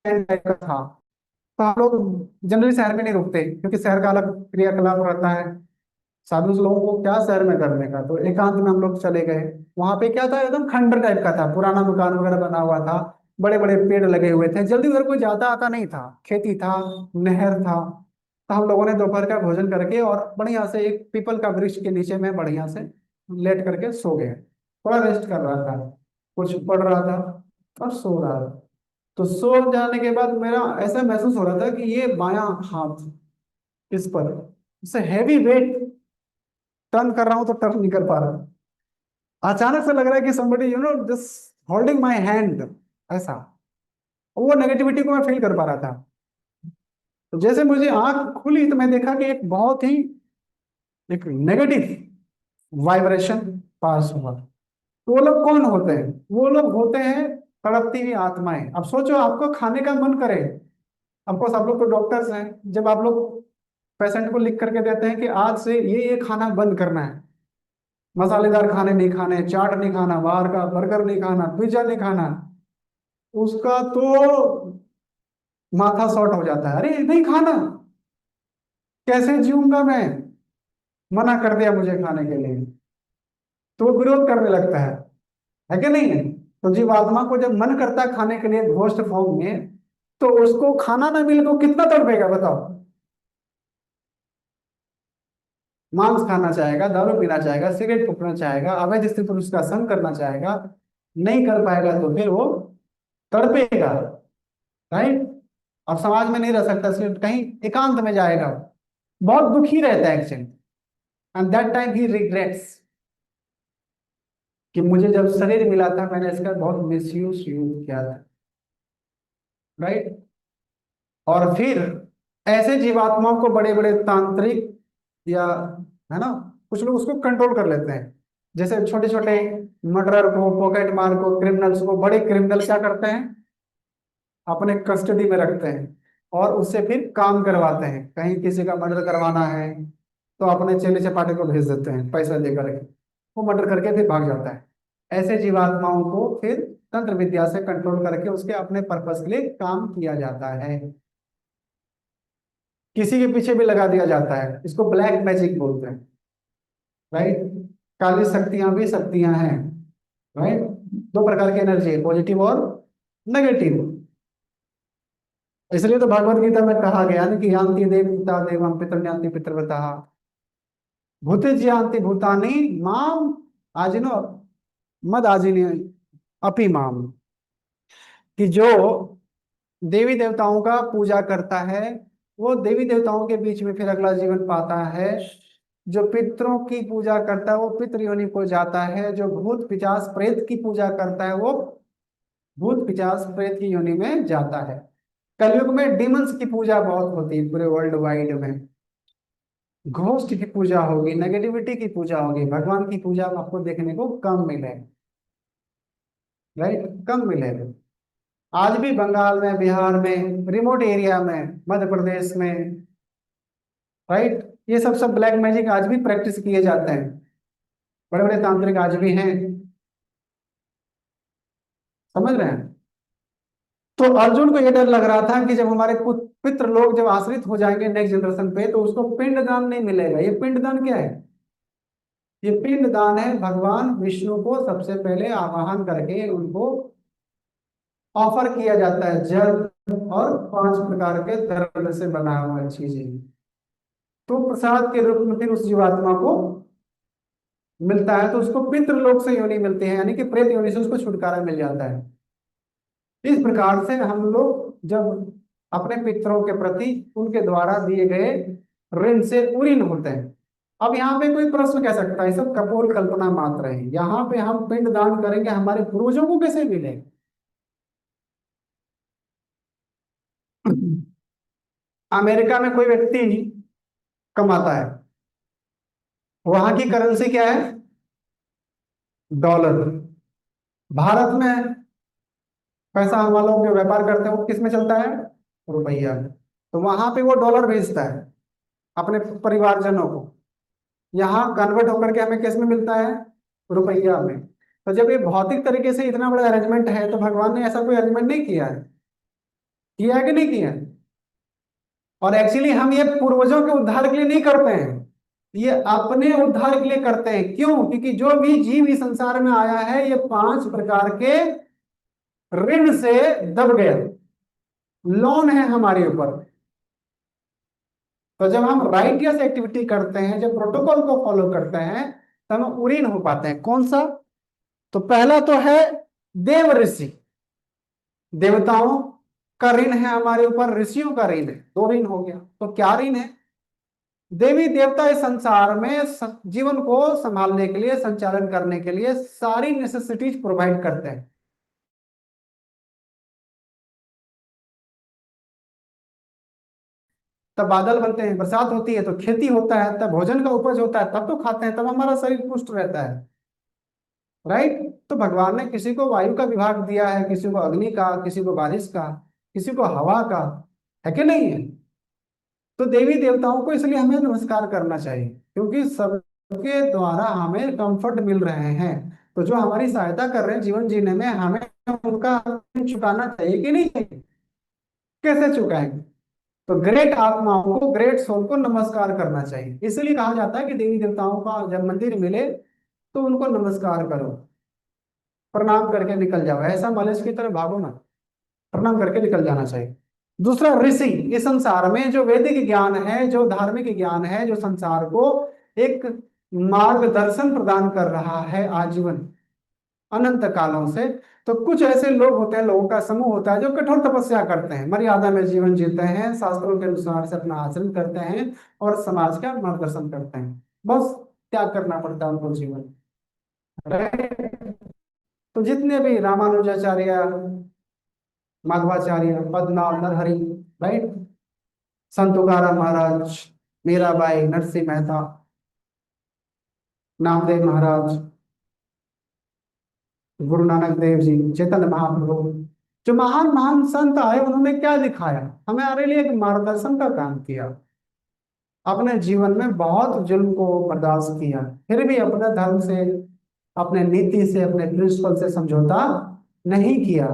टाइप का था। तो हम लोग जनरली शहर में नहीं रुकते, क्योंकि शहर का अलग क्रियाकलाप रहता है, साधु लोगों को क्या शहर में करने का। तो एकांत में हम लोग चले गए। वहां पे क्या था, एकदम खंडर टाइप का था, पुराना मकान वगैरह बना हुआ था, बड़े बड़े पेड़ लगे हुए थे, जल्दी उधर कोई जाता आता नहीं था, खेती था, नहर था। तो हम लोगों ने दोपहर का भोजन करके और बढ़िया से एक पीपल का वृक्ष के नीचे में बढ़िया से लेट करके सो गए। थोड़ा रेस्ट कर रहा था, कुछ पढ़ रहा था और सो रहा था। तो सो जाने के बाद मेरा ऐसा महसूस हो रहा था कि ये बायां हाथ इस पर इससे हैवी वेट टर्न कर रहा हूं तो टर्न नहीं कर पा रहा। अचानक से लग रहा है कि somebody just holding my hand, ऐसा। वो नेगेटिविटी को मैं फील कर पा रहा था। तो जैसे मुझे आंख खुली तो मैं देखा कि एक बहुत ही एक नेगेटिव वाइब्रेशन पास हुआ। तो वो लोग कौन होते हैं? वो लोग होते हैं तड़पती हुई आत्माएं। अब सोचो, आपको खाने का मन करे, आपको, सब लोग तो डॉक्टर्स हैं, जब आप लोग पेशेंट को लिख करके देते हैं कि आज से ये खाना बंद करना है, मसालेदार खाने नहीं खाने, चाट नहीं खाना, बाहर का बर्गर नहीं खाना, पिज्जा नहीं खाना, उसका तो माथा शॉर्ट हो जाता है, अरे नहीं खाना, कैसे जीऊंगा मैं, मना कर दिया मुझे खाने के लिए। तो वो विरोध करने लगता है कि नहीं है? तो जीवात्मा को जब मन करता है खाने के लिए घोस्ट फॉर्म में, तो उसको खाना ना मिले तो कितना तड़पेगा बताओ। मांस खाना चाहेगा, दारू पीना चाहेगा, सिगरेट फूकना चाहेगा, अवैध स्त्री पुरुष का संग करना चाहेगा, नहीं कर पाएगा तो फिर वो तड़पेगा, राइट। और समाज में नहीं रह सकता, सिर्फ कहीं एकांत में जाएगा, बहुत दुखी रहता है actually. And that time he regrets कि मुझे जब शरीर मिला था मैंने इसका बहुत मिसयूज यूज किया था, राइट। और फिर ऐसे जीवात्माओं को बड़े बड़े तांत्रिक या, है ना, कुछ लोग उसको कंट्रोल कर लेते हैं। जैसे छोटे छोटे मर्डरर को, पॉकेट मार को, क्रिमिनल्स को, बड़े क्रिमिनल क्या करते हैं, अपने कस्टडी में रखते हैं और उससे फिर काम करवाते हैं। कहीं किसी का मर्डर करवाना है, तो अपने चेले चपाटे को भेज देते हैं पैसा लेकर के, वो मर्डर करके फिर भाग जाता है। ऐसे जीवात्माओं को फिर तंत्र विद्या से कंट्रोल करके उसके अपने पर्पस के लिए काम किया जाता है। किसी के पीछे भी लगा दिया जाता है, इसको ब्लैक मैजिक बोलते हैं। राइट। काली शक्तियां भी शक्तियां हैं। राइट। दो प्रकार की एनर्जी है, पॉजिटिव और नेगेटिव। इसलिए तो भगवत गीता में कहा गया ना कि यान्ति देवता देवम पितृयान्ति पितृव्रता भूतिज यान्ति भूतानि माम आजिनो मद आजिनी अपि माम। कि जो देवी देवताओं का पूजा करता है वो देवी देवताओं के बीच में फिर अगला जीवन पाता है। जो पितरों की पूजा करता है वो पितृ योनि को जाता है। जो भूत पिशाच प्रेत की पूजा करता है वो भूत पिशाच प्रेत की योनि में जाता है। कलयुग में डिमंस की पूजा बहुत होती है पूरे वर्ल्ड वाइड में। घोस्ट की पूजा होगी, नेगेटिविटी की पूजा होगी, भगवान की पूजा आपको देखने को कम मिले। राइट, कम मिलेगा। आज भी बंगाल में, बिहार में, रिमोट एरिया में, मध्य प्रदेश में, राइट, ये सब ब्लैक मैजिक आज भी प्रैक्टिस किए जाते हैं। बड़े बड़े तांत्रिक आज भी हैं। समझ रहे हैं। तो अर्जुन को ये डर लग रहा था कि जब हमारे पितृ लोग जब आश्रित हो जाएंगे नेक्स्ट जनरेशन पे तो उसको पिंडदान नहीं मिलेगा। ये पिंडदान क्या है? ये पिंडदान है भगवान विष्णु को सबसे पहले आवाहन करके उनको ऑफर किया जाता है जल और 5 प्रकार के द्रव्य से बना हुआ चीजें। तो प्रसाद के रूप में फिर उस जीवात्मा को मिलता है, तो उसको पितृलोक से योनि मिलती है, यानी कि प्रेत योनि से उसको छुटकारा मिल जाता है। इस प्रकार से हम लोग जब अपने पितरों के प्रति उनके द्वारा दिए गए ऋण से उरीन होते हैं। अब यहाँ पे कोई प्रश्न कह सकता है सब कपोल कल्पना मात्र है, यहाँ पे हम पिंड दान करेंगे हमारे पूर्वजों को कैसे मिले? अमेरिका में कोई व्यक्ति कमाता है, वहां की करेंसी क्या है? डॉलर। भारत में पैसा हम लोग जो व्यापार करते हैं वो किस में चलता है? रुपया में। तो वहां पे वो डॉलर भेजता है अपने परिवारजनों को, यहाँ कन्वर्ट होकर के हमें किस में मिलता है? रुपया में। तो जब ये भौतिक तरीके से इतना बड़ा अरेंजमेंट है तो भगवान ने ऐसा कोई अरेंजमेंट नहीं किया है? किया है कि नहीं किया है? और एक्चुअली हम ये पूर्वजों के उद्धार के लिए नहीं करते हैं, ये अपने उद्धार के लिए करते हैं। क्यों? क्योंकि जो भी जीव इस संसार में आया है ये 5 प्रकार के ऋण से दब गया, लोन है हमारे ऊपर। तो जब हम राइटियस एक्टिविटी करते हैं, जब प्रोटोकॉल को फॉलो करते हैं, तो हम उरीन हो पाते हैं। कौन सा? तो पहला तो है देव ऋषि, देवताओं का ऋण है हमारे ऊपर, ऋषियों का ऋण है, 2 ऋण हो गया। तो क्या ऋण है? देवी देवता इस संसार में जीवन को संभालने के लिए, संचालन करने के लिए सारी नेसेसिटीज प्रोवाइड करते हैं। तब बादल बनते हैं, बरसात होती है तो खेती होता है, तब भोजन का उपज होता है, तब तो खाते हैं, तब हमारा शरीर पुष्ट रहता है। राइट। तो भगवान ने किसी को वायु का विभाग दिया है, किसी को अग्नि का, किसी को बारिश का, किसी को हवा का, है कि नहीं है? तो देवी देवताओं को इसलिए हमें नमस्कार करना चाहिए क्योंकि सबके द्वारा हमें कंफर्ट मिल रहे हैं। तो जो हमारी सहायता कर रहे हैं जीवन जीने में, हमें उनका चुकाना चाहिए कि नहीं चाहिए? कैसे चुकाएंगे? तो ग्रेट आत्माओं को, ग्रेट सोल को नमस्कार करना चाहिए। इसलिए कहा जाता है कि देवी देवताओं का जब मंदिर मिले तो उनको नमस्कार करो, प्रणाम करके निकल जाओ। ऐसा मलेश की तरह भागो ना, प्रणाम करके निकल जाना चाहिए। दूसरा ऋषि, इस संसार में जो वैदिक ज्ञान है, जो धार्मिक ज्ञान है, जो संसार को एक मार्गदर्शन प्रदान कर रहा है आजीवन अनंत कालों से। तो कुछ ऐसे लोग होते हैं, लोगों का समूह होता है जो कठोर तपस्या करते हैं, मर्यादा में जीवन जीते हैं, शास्त्रों के अनुसार से अपना आचरण करते हैं और समाज का मार्गदर्शन करते हैं। बस त्याग करना पड़ता है उनको जीवन। तो जितने भी रामानुजाचार्य, माधवाचार्य, पद्मनाभ नरहरि, राइट, संत तुकाराम महाराज, मीराबाई, नरसिंह मेहता, नामदेव महाराज, गुरु नानक देव जी, चैतन्य महाप्रभु, जो महान महान संत आए उन्होंने क्या दिखाया? हमें हमारे लिए एक मार्गदर्शन का काम किया। अपने जीवन में बहुत जुल्म को बर्दाश्त किया, फिर भी अपने धर्म से, अपने नीति से, अपने प्रिंसिपल से समझौता नहीं किया।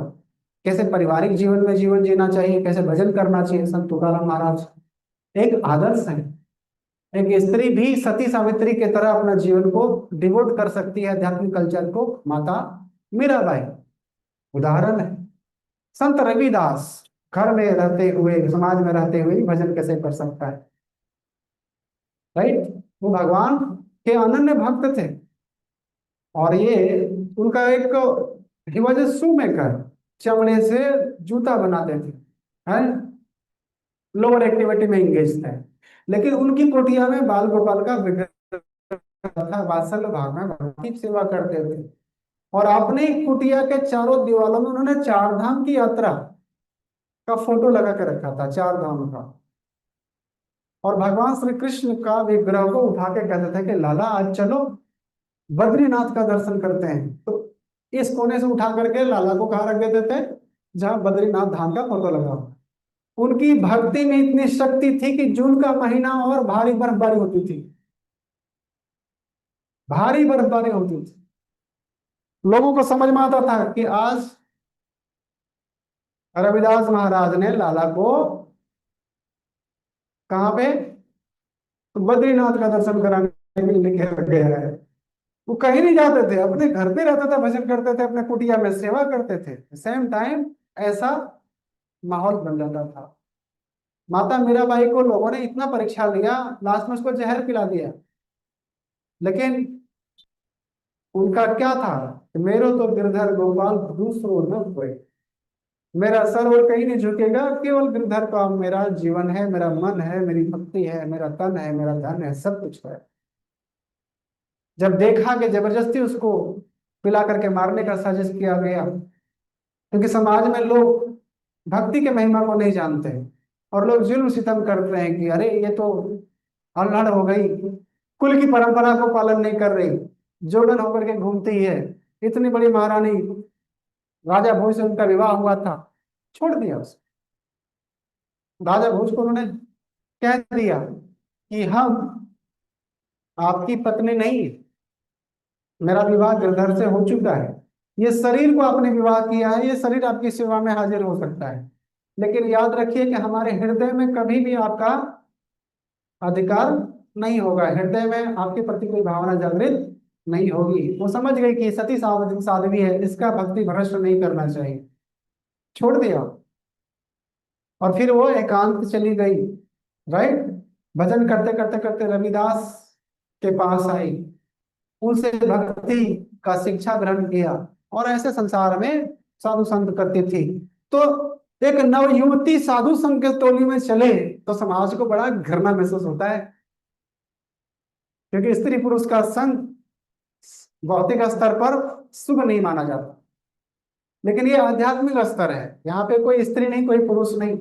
कैसे पारिवारिक जीवन में जीवन जीना चाहिए, कैसे भजन करना चाहिए, संत तुकाराम महाराज एक आदर्श है। एक स्त्री भी सती सावित्री की तरह अपना जीवन को डिवोट कर सकती है आध्यात्मिक कल्चर को। माता मीराबाई उदाहरण है। संत रविदास घर में रहते हुए, समाज में रहते हुए भजन कैसे कर सकता है, राइट। वो भगवान के अनन्य भक्त थे। और ये उनका एक, he was a shoe maker, चमड़े से जूता बनाते थे, हैं, लोअर एक्टिविटी में इंगेज थे। लेकिन उनकी कुटिया में बाल गोपाल का विग्रह था, वात्सल्य भाव में भगवान की सेवा करते थे। और अपने कुटिया के चारों दीवारों में उन्होंने चार धाम की यात्रा का फोटो लगा के रखा था, चार धाम का। और भगवान श्री कृष्ण का विग्रह को उठा के कहते थे कि लाला आज चलो बद्रीनाथ का दर्शन करते हैं। तो इस कोने से उठा करके लाला को कहाँ रख देते थे, जहां बद्रीनाथ धाम का फोटो लगा हो। उनकी भक्ति में इतनी शक्ति थी कि जून का महीना और भारी बर्फबारी होती थी, भारी बर्फबारी होती थी। लोगों को समझ में आता था कि आज रविदास महाराज ने लाला को कहाँ पे, तो बद्रीनाथ का दर्शन कराने के लिए लेके गया है। वो कहीं नहीं जाते थे, अपने घर पे रहते थे, भजन करते थे, अपने कुटिया में सेवा करते थे। सेम टाइम ऐसा माहौल बन जाता था। माता मीराबाई को लोगों ने इतना परीक्षा लिया, लास्ट में उसको जहर पिला दिया। लेकिन उनका क्या था कि मेरो तो गिरधर गोपाल दूसरो न कोई, मेरा सर और कहीं नहीं झुकेगा, केवल गिरधर का मेरा जीवन है, मेरा मन है, मेरी भक्ति है, मेरा तन है, मेरा धन है, सब कुछ है। जब देखा कि जबरदस्ती उसको पिला करके मारने का साजिश किया गया, क्योंकि समाज में लोग भक्ति के महिमा को नहीं जानते और लोग जुल्म सितम करते हैं कि अरे ये तो अल्हड़ हो गई, कुल की परंपरा को पालन नहीं कर रही, जोड़न होकर के घूमती है, इतनी बड़ी महारानी, राजा भोज से उनका विवाह हुआ था, छोड़ दिया उसे। राजा भोज को उन्होंने कह दिया कि हम आपकी पत्नी नहीं, मेरा विवाह गिरधर से हो चुका है, ये शरीर को आपने विवाह किया है, ये शरीर आपकी सेवा में हाजिर हो सकता है, लेकिन याद रखिए कि हमारे हृदय में कभी भी आपका अधिकार नहीं होगा, हृदय में आपके प्रति कोई भावना जागृत नहीं होगी। वो समझ गई कि सती साध्वी है, इसका भक्ति भ्रष्ट नहीं करना चाहिए, छोड़ दिया। और फिर वो एकांत चली गई, राइट। भजन करते करते करते रविदास के पास आई, उनसे भक्ति का शिक्षा ग्रहण किया, और ऐसे संसार में साधु संत करती थी। तो एक नव युवती साधु संघ के टोली में चले तो समाज को बड़ा घृणा महसूस होता है, क्योंकि स्त्री पुरुष का संग भौतिक स्तर पर शुभ नहीं माना जाता। लेकिन ये आध्यात्मिक स्तर है, यहाँ पे कोई स्त्री नहीं, कोई पुरुष नहीं।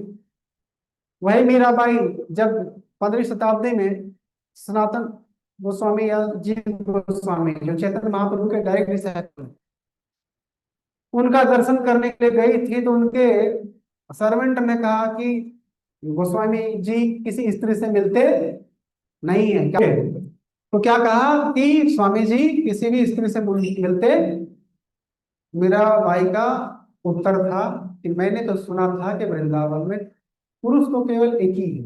वही मीराबाई जब 15वीं शताब्दी में सनातन गोस्वामी या जीव गोस्वामी जो चैतन्य महाप्रभु के डायरेक्ट डिसाइपल, उनका दर्शन करने के लिए गई थी, तो उनके सर्वेंट ने कहा कि गोस्वामी जी किसी स्त्री से मिलते नहीं है क्या? तो क्या कहा कि स्वामी जी किसी भी स्त्री से मिलते। मीराबाई का उत्तर था कि मैंने तो सुना था कि वृंदावन में पुरुष तो केवल एक ही है,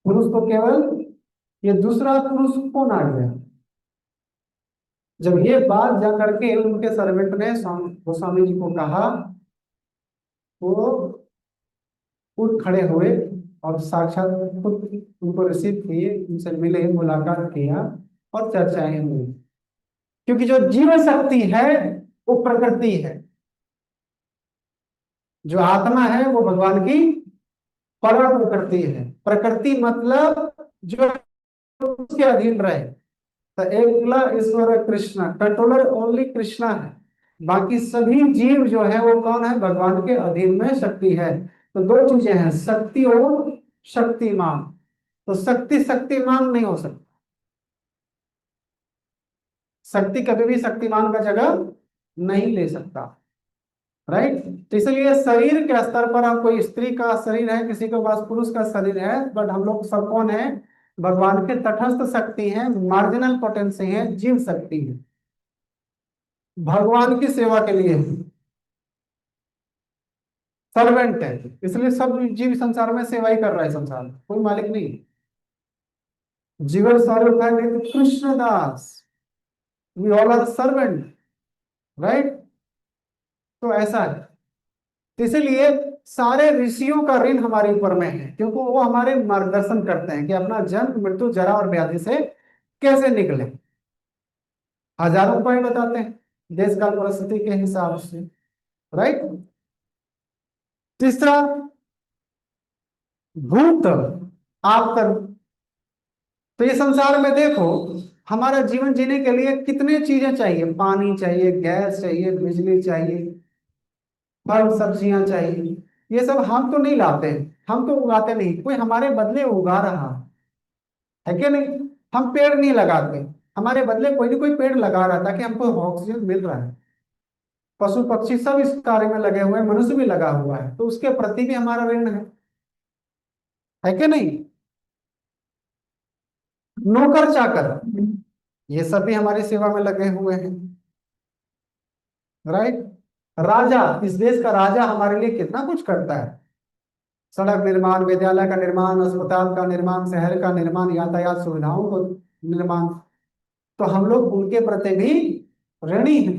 पुरुष तो केवल, ये दूसरा पुरुष कौन आ गया? जब ये बात जाकर के उनके सर्वेंट ने गोस्वामी जी को कहा, वो उठ खड़े हुए और साक्षात खुद उनको रिसीव किए, उनसे मिले, मुलाकात किया और चर्चाएं हुई। क्योंकि जो जीवन शक्ति है वो प्रकृति है, जो आत्मा है वो भगवान की परम प्रकृति है। प्रकृति मतलब जो उसके अधीन रहे। तो एकला ईश्वर कृष्ण, कंट्रोलर ओनली कृष्णा है, बाकी सभी जीव जो है वो कौन है? भगवान के अधीन में शक्ति है। तो दो चीजें हैं, शक्ति और शक्तिमान। तो शक्ति शक्तिमान नहीं हो सकती, शक्ति कभी भी शक्तिमान का जगह नहीं ले सकता, राइट। तो इसलिए शरीर के स्तर पर, आप कोई स्त्री का शरीर है, किसी के पास पुरुष का शरीर है, बट हम लोग सब कौन है? भगवान के तटस्थ शक्ति हैं, मार्जिनल पोटेंसी है, जीव शक्ति है, भगवान की सेवा के लिए सर्वेंट है। इसलिए सब जीव संसार में सेवा ही कर रहा है, संसार में कोई मालिक नहीं। जीवन स्वरूप है नित्य कृष्णदास, we all are servant, right. तो ऐसा है, तो इसीलिए सारे ऋषियों का ऋण हमारे ऊपर में है, क्योंकि वो हमारे मार्गदर्शन करते हैं कि अपना जन्म मृत्यु जरा और व्याधि से कैसे निकले। हजारों उपाय बताते हैं देश काल परिस्थिति के हिसाब से, राइट। तीसरा, भूत आप कर। तो ये संसार में देखो, हमारा जीवन जीने के लिए कितने चीजें चाहिए, पानी चाहिए, गैस चाहिए, बिजली चाहिए, फल सब्जियां चाहिए। ये सब हम तो नहीं लाते, हम तो उगाते नहीं, कोई हमारे बदले उगा रहा है कि नहीं। हम पेड़ नहीं लगाते, हमारे बदले कोई ना कोई पेड़ लगा रहा था कि हमको ऑक्सीजन मिल रहा है। पशु पक्षी सब इस कार्य में लगे हुए हैं, मनुष्य भी लगा हुआ है, तो उसके प्रति भी हमारा ऋण है कि नहीं। नौकर चाकर, ये सब भी हमारी सेवा में लगे हुए हैं, राइट। राजा, इस देश का राजा हमारे लिए कितना कुछ करता है, सड़क निर्माण, विद्यालय का निर्माण, अस्पताल का निर्माण, शहर का निर्माण, यातायात सुविधाओं को निर्माण। तो हम लोग उनके प्रति भी ऋणी हैं।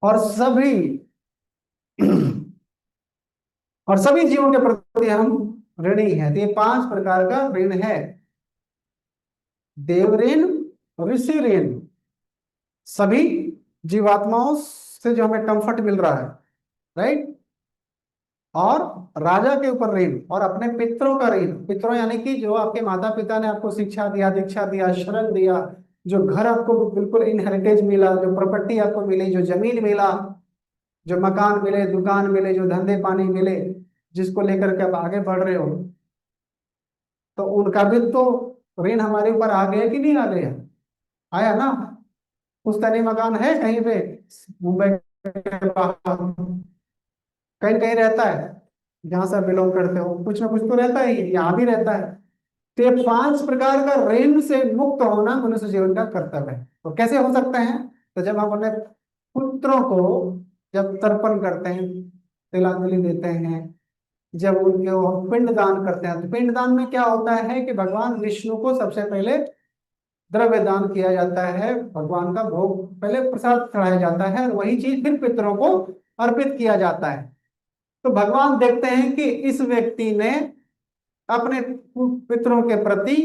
और सभी और सभी जीवों के प्रति हम ऋणी हैं। तो ये 5 प्रकार का ऋण है, देव ऋण, ऋषि ऋण, सभी जीवात्माओं से जो हमें कंफर्ट मिल रहा है, राइट। और राजा के ऊपर ऋण, और अपने पितरों का ऋण। पितरों यानी कि जो आपके माता पिता ने आपको शिक्षा दिया, दीक्षा दिया, शरण दिया, जो घर आपको बिल्कुल इनहेरिटेज मिला, जो प्रॉपर्टी आपको मिली, जो जमीन मिला, जो मकान मिले, दुकान मिले, जो धंधे पानी मिले, जिसको लेकर के आप आगे बढ़ रहे हो, तो उनका भी तो ऋण हमारे ऊपर आ गया कि नहीं आ गया, आया ना। पुश्तैनी मकान है कहीं पे मुंबई के बाहर, कहीं कहीं रहता है, जहां से बिलोंग करते हो, कुछ ना कुछ तो रहता है, यहाँ भी रहता है। तो ये 5 प्रकार का ऋण से मुक्त होना मनुष्य जीवन का कर्तव्य है। तो कैसे हो सकते हैं, तो जब हम अपने पुत्रों को जब तर्पण करते हैं, तिलांजलि देते हैं, जब उनके हम पिंड दान करते हैं, तो पिंड दान में क्या होता है कि भगवान विष्णु को सबसे पहले द्रव्य दान किया जाता है, भगवान का भोग पहले प्रसाद चढ़ाया जाता है, और वही चीज फिर पितरों को अर्पित किया जाता है। तो भगवान देखते हैं कि इस व्यक्ति ने अपने पितरों के प्रति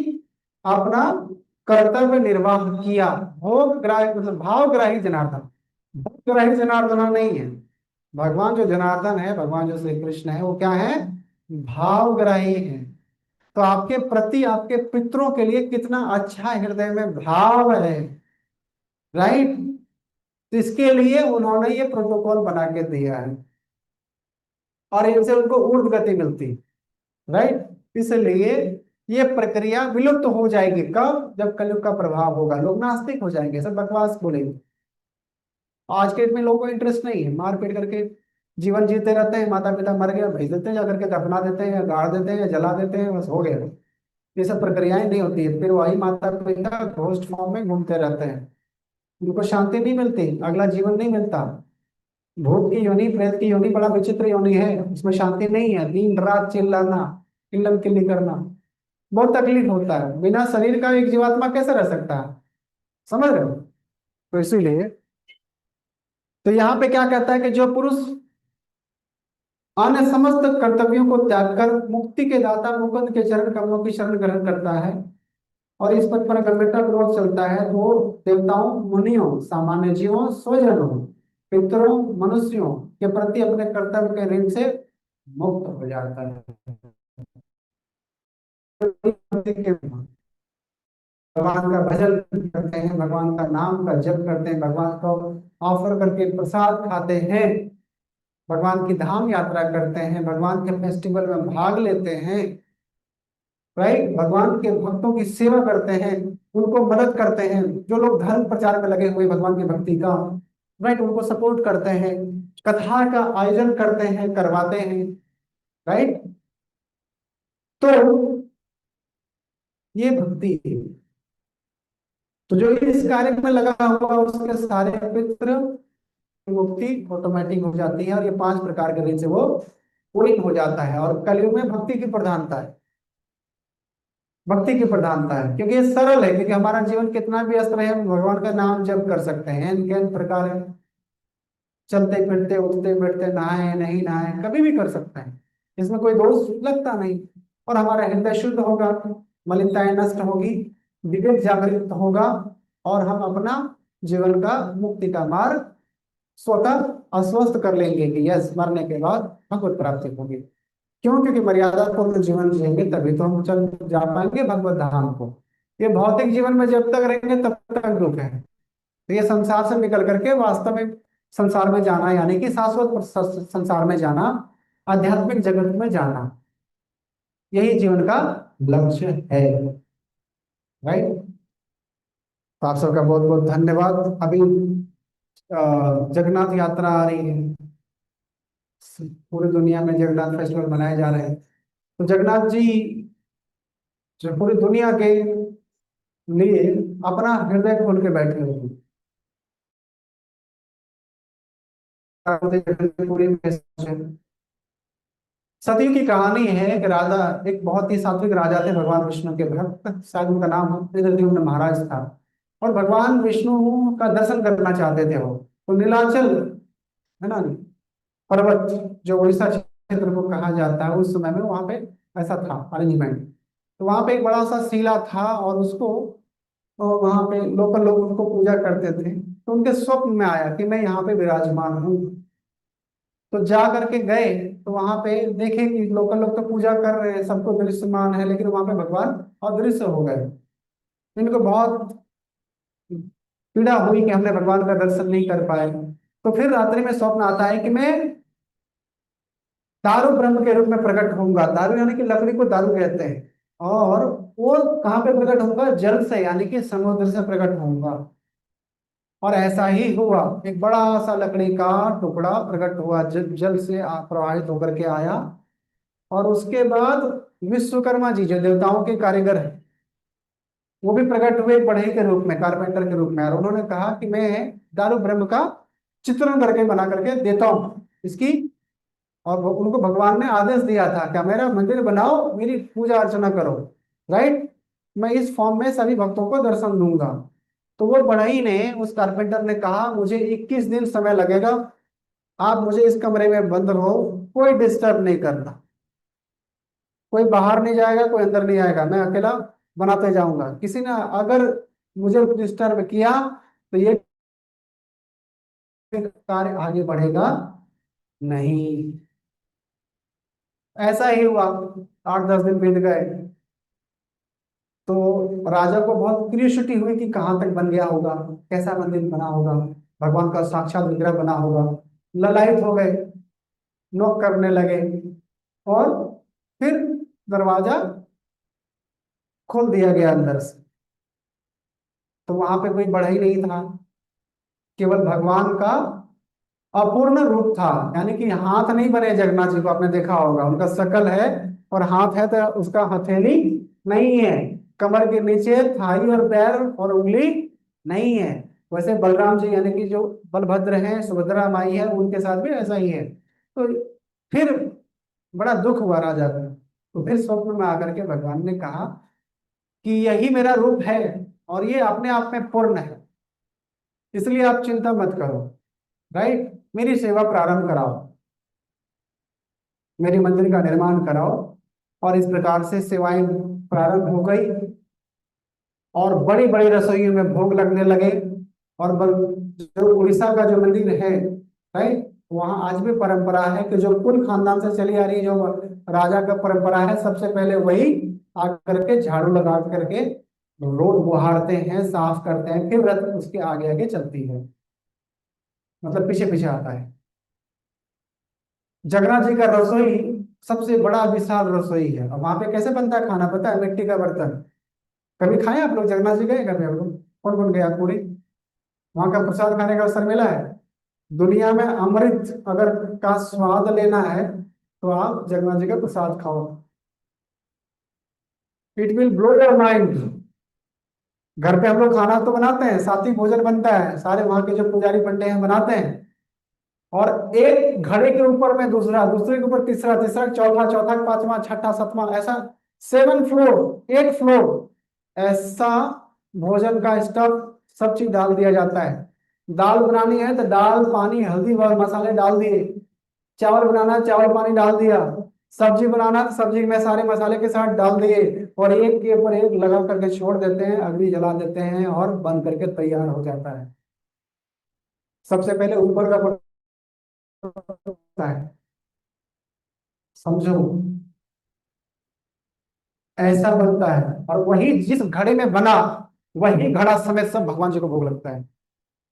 अपना कर्तव्य निर्वाह किया। भोग ग्राही मतलब भावग्राही जनार्दन, भोगग्राही जनार्दन नहीं है। भगवान जो जनार्दन है, भगवान जो श्री कृष्ण है, वो क्या है, भावग्राही है। तो आपके प्रति, आपके पितरों के लिए कितना अच्छा हृदय में भाव है, राइट। तो इसके लिए उन्होंने ये प्रोटोकॉल बना के दिया है, और इनसे उनको ऊर्ध्व गति मिलती है, राइट। इसलिए ये प्रक्रिया विलुप्त हो जाएगी कब, जब कलयुग का प्रभाव होगा, लोग नास्तिक हो जाएंगे, सब बकवास बोलेंगे। आज के डेट में लोगों को इंटरेस्ट नहीं है, मार पीट करके जीवन जीते रहते हैं, माता पिता मर गया भेज देते हैं, जा करके दफना देते हैं, या गाड़ देते हैं, या जला देते हैं, बस हो गया। ये सब प्रक्रियाएं नहीं होती है, फिर वही माता पिता घोस्ट फॉर्म में घूमते रहते हैं, उनको शांति नहीं मिलती, अगला जीवन नहीं मिलता। भूत की योनि, प्रेत की योनि बड़ा विचित्र योनि है, उसमें शांति नहीं है, दिन रात चिल्लाना, किल्लम किल्ली करना, बहुत तकलीफ होता है। बिना शरीर का एक जीवात्मा कैसे रह सकता है, समझ रहे हो। तो इसीलिए तो यहाँ पे क्या कहता है कि जो पुरुष अन्य समस्त कर्तव्यों को त्याग कर मुक्ति के दाता मुकुंद के चरण कमलों की शरण ग्रहण करता है, और इस पथ पर गंभीरता पूर्वक चलता है, तो देवताओं, मुनियों, सामान्य जीवों, स्वजनों, पितरों, मनुष्यों के प्रति अपने कर्तव्य के ऋण से मुक्त हो जाता है। भगवान का भजन करते हैं, भगवान का नाम का जप करते हैं, भगवान को ऑफर करके प्रसाद खाते हैं, भगवान की धाम यात्रा करते हैं, भगवान के फेस्टिवल में भाग लेते हैं, राइट। भगवान के भक्तों की सेवा करते हैं, उनको मदद करते हैं, जो लोग धर्म प्रचार में लगे हुए भगवान की भक्ति का, राइट, उनको सपोर्ट करते हैं, कथा का आयोजन करते हैं, करवाते हैं, राइट। तो ये भक्ति है। तो जो इस कार्य में लगा हुआ उसके सारे पितृ मुक्ति ऑटोमेटिक हो जाती है, और ये 5 प्रकार के ऋण से वो पूरी हो जाता है। और कलयुग में भक्ति की प्रधानता है, भक्ति की प्रधानता है, क्योंकि ये सरल है। क्योंकि हमारा जीवन कितना भी व्यस्त रहे, हम भगवान का नाम जप कर सकते हैं। इनके प्रकार है, चलते फिरते उठते बैठते, नहाए नहीं नहाए, कभी भी कर सकते हैं। इसमें कोई दोष लगता नहीं। और हमारा हृदय शुद्ध होगा, मलिनताएं नष्ट होगी, विवेक जागृत होगा, और हम अपना जीवन का मुक्ति का मार्ग स्वतः आश्वस्त कर लेंगे कि यस, मरने के बाद भगवत प्राप्ति होगी। क्यों? क्योंकि मर्यादा पूर्ण जीवन जिएंगे तभी तो हम चल जा पाएंगे भगवत धाम को। ये भौतिक जीवन में जब तक रहेंगे तब तक दुख है। तो ये संसार से निकल करके वास्तव में संसार में जाना, यानी कि शाश्वत संसार में जाना, आध्यात्मिक जगत में जाना, यही जीवन का लक्ष्य है। राइट। तो आप सबका बहुत बहुत धन्यवाद। अभी जगन्नाथ यात्रा आ रही है, पूरी दुनिया में जगन्नाथ फेस्टिवल मनाए जा रहे हैं। तो जगन्नाथ जी जो पूरी दुनिया के लिए अपना हृदय खोल के बैठे हुए हैं। पूरी सती की कहानी है कि राजा, एक बहुत ही सात्विक राजा थे, भगवान विष्णु के भक्त, शायद उनका नाम इंद्रद्युम्न महाराज था। और भगवान विष्णु का दर्शन करना चाहते थे वो। तो नीलांचल है ना, पर्वत, जो उड़ीसा क्षेत्र को कहा जाता है, उस समय में वहां पे ऐसा था अरेंजमेंट। तो वहां पे एक बड़ा सा शिला था, और उसको वहां पे लोकल लोग उनको पूजा करते थे। तो उनके स्वप्न में आया कि मैं यहाँ पे विराजमान हूँ। तो जा करके गए, तो वहां पे देखे कि लोकल लोग तो पूजा कर रहे हैं, सबको दृश्यमान है, लेकिन वहां पे भगवान अदृश्य हो गए। इनको बहुत पीड़ा हुई कि हमने भगवान का दर्शन नहीं कर पाए। तो फिर रात्रि में स्वप्न आता है कि मैं दारू ब्रह्म के रूप में प्रकट होऊंगा। दारू यानी कि लकड़ी को दारू कहते हैं। और वो कहाँ पे प्रकट होऊंगा? जल से, यानी कि समुद्र से प्रकट होऊंगा। और ऐसा ही हुआ, एक बड़ा सा लकड़ी का टुकड़ा प्रकट हुआ, जल से प्रवाहित होकर के आया। और उसके बाद विश्वकर्मा जी, जो देवताओं के कारीगर हैं, वो भी प्रकट हुए बढ़ई के रूप में, कारपेंटर के रूप में। और उन्होंने कहा कि मैं दारू ब्रह्म का चित्रण करके बना करके देता हूँ इसकी। और उनको भगवान ने आदेश दिया था क्या, मेरा मंदिर बनाओ, मेरी पूजा अर्चना करो। राइट। मैं इस फॉर्म में सभी भक्तों को दर्शन दूंगा। तो वो बढ़ई ने, उस कारपेंटर ने कहा, मुझे 21 दिन समय लगेगा, आप मुझे इस कमरे में बंद रहो, कोई डिस्टर्ब नहीं करना, कोई बाहर नहीं जाएगा, कोई अंदर नहीं आएगा, मैं अकेला बनाते जाऊंगा। किसी ने अगर मुझे डिस्टर्ब किया तो ये कार्य आगे बढ़ेगा नहीं। ऐसा ही हुआ, 8-10 दिन बीत गए। तो राजा को बहुत क्यूरियोसिटी हुई कि कहाँ तक बन गया होगा, कैसा मंदिर बना होगा, भगवान का साक्षात विग्रह बना होगा। ललायत हो गए, नॉक करने लगे, और फिर दरवाजा खोल दिया गया अंदर से। तो वहां पे कोई बढ़ई नहीं था, केवल भगवान का अपूर्ण रूप था। यानी कि हाथ नहीं बने जगन्नाथ जी को, आपने देखा होगा, उनका शकल है और हाथ है, तो उसका हथेली नहीं है, कमर के नीचे थाई और पैर और उंगली नहीं है। वैसे बलराम जी, यानी कि जो बलभद्र हैं, सुभद्रा माई है, उनके साथ भी ऐसा ही है। तो फिर बड़ा दुख हुआ राजा को। तो फिर स्वप्न में आकर के भगवान ने कहा कि यही मेरा रूप है, और ये अपने आप में पूर्ण है, इसलिए आप चिंता मत करो। राइट। मेरी सेवा प्रारंभ कराओ, मेरे मंदिर का निर्माण कराओ। और इस प्रकार से सेवाएं प्रारंभ हो गई, और बड़ी बड़ी रसोइयों में भोग लगने लगे। और जो उड़ीसा का जो मंदिर है, राइट, वहाँ आज भी परंपरा है कि जो कुल खानदान से चली आ रही है, जो राजा का परंपरा है, सबसे पहले वही आकर के झाड़ू लगा करके रोड बुहारते हैं, साफ करते हैं, फिर रथ उसके आगे आगे चलती है, मतलब पीछे पीछे आता है। जगन्नाथ जी का रसोई सबसे बड़ा विशाल रसोई है। और वहां पे कैसे बनता है खाना पता है? मिट्टी का बर्तन। कभी खाए आप लोग? जगन्नाथ जी गए कभी आप लोग? कौन कौन गया पूरी? वहां का प्रसाद खाने का अवसर मिला है? दुनिया में अमृत अगर का स्वाद लेना है तो आप जगन्नाथ जी का प्रसाद खाओ। It will blow your mind. घर पे हम लोग खाना तो बनाते हैं, सात्विक भोजन बनता है, सारे वहां के जो पुजारी पंडे हैं बनाते हैं, और एक घड़े के ऊपर में दूसरा, दूसरे के ऊपर तीसरा, तीसरा चौथा, चौथा पांचवा, छठा सातवां, ऐसा 7 फ्लोर, 8 फ्लोर, ऐसा भोजन का स्टफ सब चीज डाल दिया जाता है। दाल बनानी है तो दाल पानी हल्दी और मसाले डाल दिए, चावल बनाना है चावल पानी डाल दिया, सब्जी बनाना तो सब्जी में सारे मसाले के साथ डाल दिए, और एक के ऊपर एक लगा करके छोड़ देते हैं, अग्नि जला देते हैं और बंद करके तैयार हो जाता है। सबसे पहले ऊपर का पड़ता है, समझो, ऐसा बनता है। और वही जिस घड़े में बना, वही घड़ा समेत सब भगवान जी को भोग लगता है।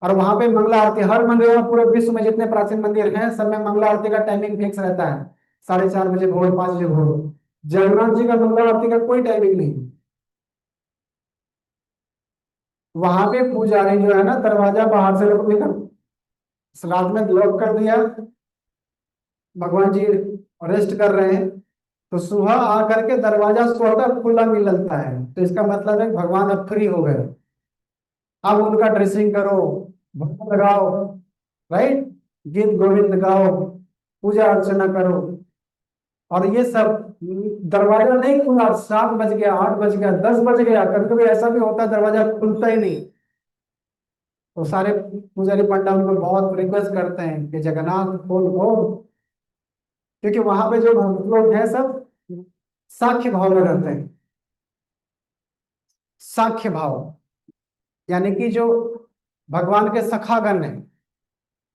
और वहां पे मंगला आरती, हर मंदिर में पूरे विश्व में जितने प्राचीन मंदिर हैं सब में मंगला आरती का टाइमिंग फिक्स रहता है, 4:30 बजे भोर, 5 बजे भोर। जगन्नाथ जी का मंगला आरती का कोई टाइमिंग नहीं। वहां पे पुजारी जो है ना, दरवाजा बाहर से लोग लेकर रात में लॉक कर दिया, भगवान जी रेस्ट कर रहे हैं, तो सुबह आकर के दरवाजा स्वतः खुला मिलता है, तो इसका मतलब है भगवान अब फ्री हो गए। अब उनका ड्रेसिंग करो, भजन लगाओ, राइट, गीत गोविंद गाओ, पूजा अर्चना करो, और ये सब। दरवाजा नहीं खुला, 7 बज गया, 8 बज गया, 10 बज गया, कभी कभी ऐसा भी होता है दरवाजा खुलता ही नहीं, तो सारे पुजारी पंडा उनको बहुत रिक्वेस्ट करते हैं कि जगन्नाथ खोल खोल, क्योंकि वहां पे जो भक्त लोग हैं सब साख्य भाव में रहते हैं। साख्य भाव यानी कि जो भगवान के सखागण हैं,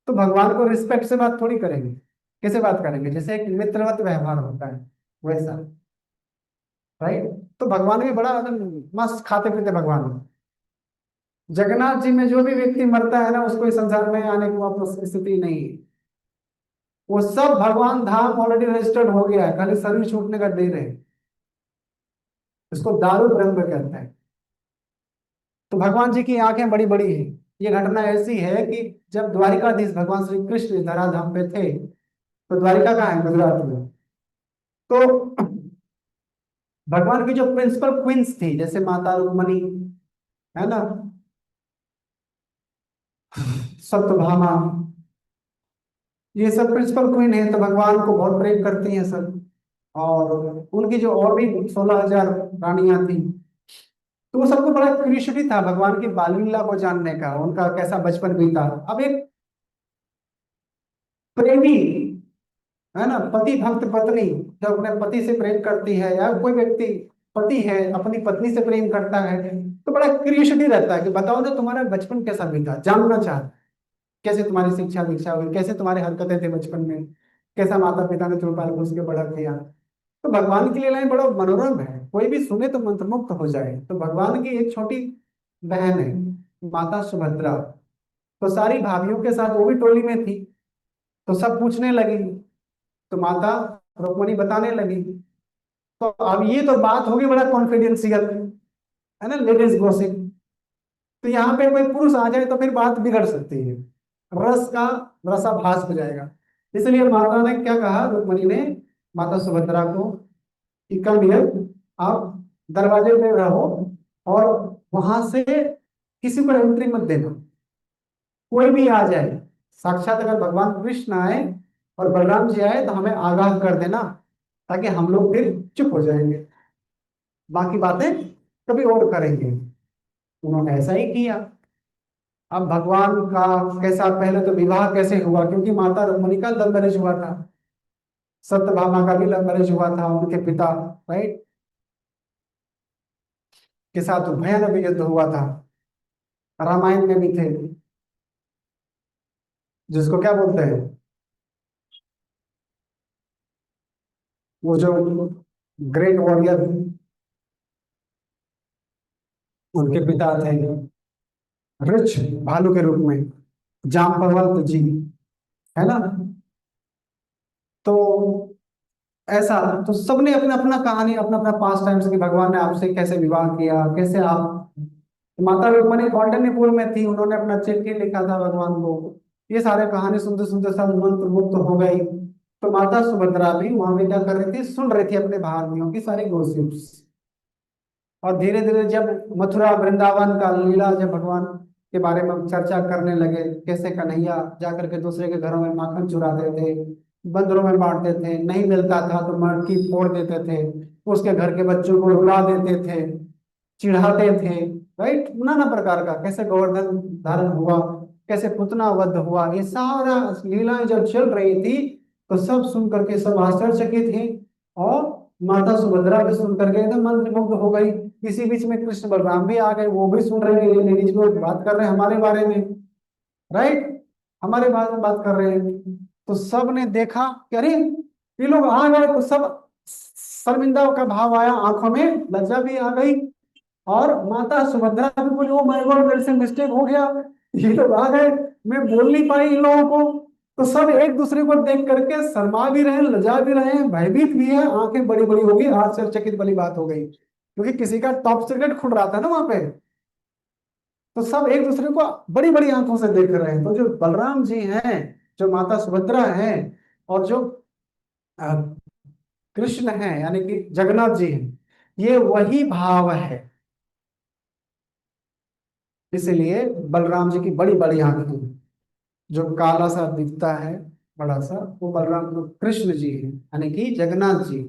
तो भगवान को रिस्पेक्ट से बात थोड़ी करेंगे, कैसे बात करेंगे, जैसे एक मित्रवत व्यवहार होता है वैसा, राइट। तो भगवान भी बड़ा एकदम मस्त खाते पीते भगवान है। जगन्नाथ जी में जो भी व्यक्ति मरता है ना, उसको इस संसार में आने की वापस स्थिति नहीं है। वो सब भगवान धाम ऑलरेडी रजिस्टर्ड हो गया है, खाली शरीर छूटने का देर है। इसको दारू ब्रह्म कहते हैं। तो भगवान जी की आंखें बड़ी बड़ी है। ये घटना ऐसी है कि जब द्वारिकाधीश भगवान श्री कृष्ण धराधाम पे थे, तो द्वारिका कहाँ है, गुजरात में। तो भगवान की जो प्रिंसिपल क्वींस थी, जैसे माता रुक्मणी है ना, सत्यभामा, ये सब प्रिंसिपल क्वीन है, तो भगवान को बहुत प्रेम करती हैं सब। और उनकी जो और भी 16,000 रानियां थी, तो वो सबको बड़ा क्यूरियोसिटी था भगवान की बाल लीला को जानने का, उनका कैसा बचपन बीता। अब एक प्रेमी है ना, पति भक्त पत्नी जब अपने पति से प्रेम करती है, या कोई व्यक्ति पति है अपनी पत्नी से प्रेम करता है, तो बड़ा क्यूरियोसिटी रहता है कि बताओ ना तुम्हारा बचपन कैसा बीता, जानना चाहता, कैसे तुम्हारी शिक्षा दीक्षा हुई, कैसे तुम्हारे हरकतें थे बचपन में, कैसा माता पिता ने तुम्हें पाल पोस के बड़ा किया। तो भगवान की लीलाएं बड़ा मनोरम है, कोई भी सुने तो मंत्रमुग्ध हो जाए। तो भगवान की एक छोटी बहन है, माता सुभद्रा, तो सारी भाभीियों के साथ वो भी टोली में थी, तो सब पूछने लगी, तो माता रुक्मणी बताने लगी। तो अब ये तो बात होगी बड़ा कॉन्फिडेंशियल, है ना, लेडीज गॉसिप। तो यहाँ पे कोई पुरुष आ जाए तो फिर बात बिगड़ सकती है, रस का रसाभास हो जाएगा। इसलिए माता ने क्या कहा, रुक्मणी ने माता सुभद्रा को, कि कम हियर, आप दरवाजे पे रहो, और वहां से किसी को एंट्री मत देना, कोई भी आ जाए, साक्षात अगर भगवान कृष्ण आए और बलराम जी आए तो हमें आगाह कर देना, ताकि हम लोग फिर चुप हो जाएंगे, बाकी बातें कभी और करेंगे। उन्होंने ऐसा ही किया। अब भगवान का कैसा, पहले तो विवाह कैसे हुआ, क्योंकि माता रुक्मिणी का लव मैरिज हुआ था, सत्यभामा का भी लव मैरिज हुआ था, उनके पिता, राइट, के साथ भयानक युद्ध हुआ था, रामायण में भी थे, जिसको क्या बोलते हैं, वो जो ग्रेट वॉरियर, उनके पिता थे ऋछ भालू के रूप में, जाम्बवंत जी, है ना। तो ऐसा, तो सबने अपना अपना कहानी, अपना अपना पास टाइम्स की, भगवान ने आपसे कैसे विवाह किया, कैसे आप, माता रुक्मिणी कौंडिन्यपुर में थी, उन्होंने अपना चिट्ठी लिखा था भगवान को। ये सारे कहानी सुनते सुनते सब मंत्र मुग्ध हो गई। तो माता सुभद्रा भी वहां पे क्या कर रही थी, सुन रही थी अपने भाइयों की सारी गॉसिप्स। और धीरे धीरे जब मथुरा वृंदावन का लीला, जब भगवान के बारे में चर्चा करने लगे, कैसे कन्हैया जाकर के दूसरे के घरों में माखन चुराते थे, बंदरों में बांटते थे, नहीं मिलता था तो मटकी फोड़ देते थे, उसके घर के बच्चों को रुला देते थे, चिढ़ाते थे, राइट, नाना प्रकार का, कैसे गोवर्धन धारण हुआ, कैसे पुतना वध हुआ, ये सारा लीलाएं जब चल रही थी तो सब सुन करके सब आश्चर्यचकित थे। और माता सुभद्रा भी सुन करके एकदम मंत्रमुग्ध हो गई। इसी बीच में कृष्ण बलराम भी आ गए, वो भी सुन रहे हैं, ये लेडीज लोग बात कर रहे हैं हमारे बारे में, राइट, हमारे बारे में बात कर रहे हैं। तो सब ने देखा कि अरे ये लोग आ गए, तो सब शर्मिंदा का भाव आया, आंखों में लज्जा भी आ गई। और माता सुभद्रा भी बोली, ओ माय गॉड, मेरे से मिस्टेक हो गया, ये लोग आ गए, मैं बोल नहीं पाई इन लोगों को। तो सब एक दूसरे को देख करके शर्मा भी रहे हैं, लजा भी रहे हैं, भयभीत भी है, आंखें बड़ी बड़ी होगी, आश्चर्यचकित वाली बात हो गई, क्योंकि किसी का टॉप सीक्रेट खुल रहा था ना वहां पे। तो सब एक दूसरे को बड़ी बड़ी आंखों से देख रहे हैं। तो जो बलराम जी हैं, जो माता सुभद्रा हैं, और जो अ, कृष्ण हैं यानी कि जगन्नाथ जी हैं, ये वही भाव है। इसलिए बलराम जी की बड़ी बड़ी आंखें, जो काला सा दिखता है बड़ा सा, वो बलराम जो कृष्ण जी हैं यानी कि जगन्नाथ जी।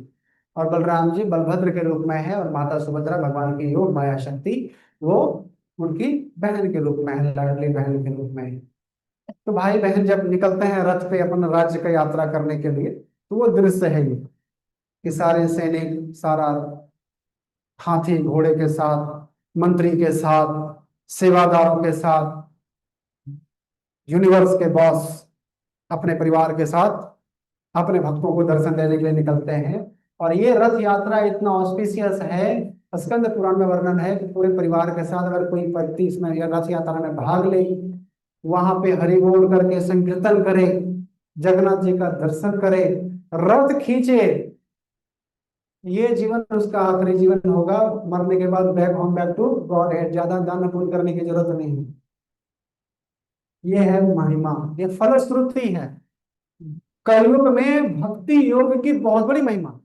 और बलराम जी बलभद्र के रूप में है, और माता सुभद्रा भगवान की योग माया शक्ति, वो उनकी बहन के रूप में है, लाडली बहन के रूप में है। तो भाई बहन जब निकलते हैं रथ पे अपन राज्य का यात्रा करने के लिए, तो वो दृश्य है ये, कि सारे सैनिक, सारा हाथी घोड़े के साथ, मंत्री के साथ, सेवादारों के साथ, यूनिवर्स के बॉस अपने परिवार के साथ अपने भक्तों को दर्शन देने के लिए निकलते हैं। और ये रथ यात्रा इतना ऑस्पिशियस है, स्कंद पुराण में वर्णन है कि पूरे परिवार के साथ अगर कोई व्यक्ति इसमें या रथ यात्रा में भाग ले, वहां पे हरि बोल करके संकीर्तन करे, जगन्नाथ जी का दर्शन करे, रथ खींचे, ये जीवन उसका आखिरी जीवन होगा। मरने के बाद back home, back to God है, ज्यादा दान पुण्य करने की जरूरत नहीं है। ये है महिमा, ये फलश्रुति है कलयुग में भक्ति योग की, बहुत बड़ी महिमा,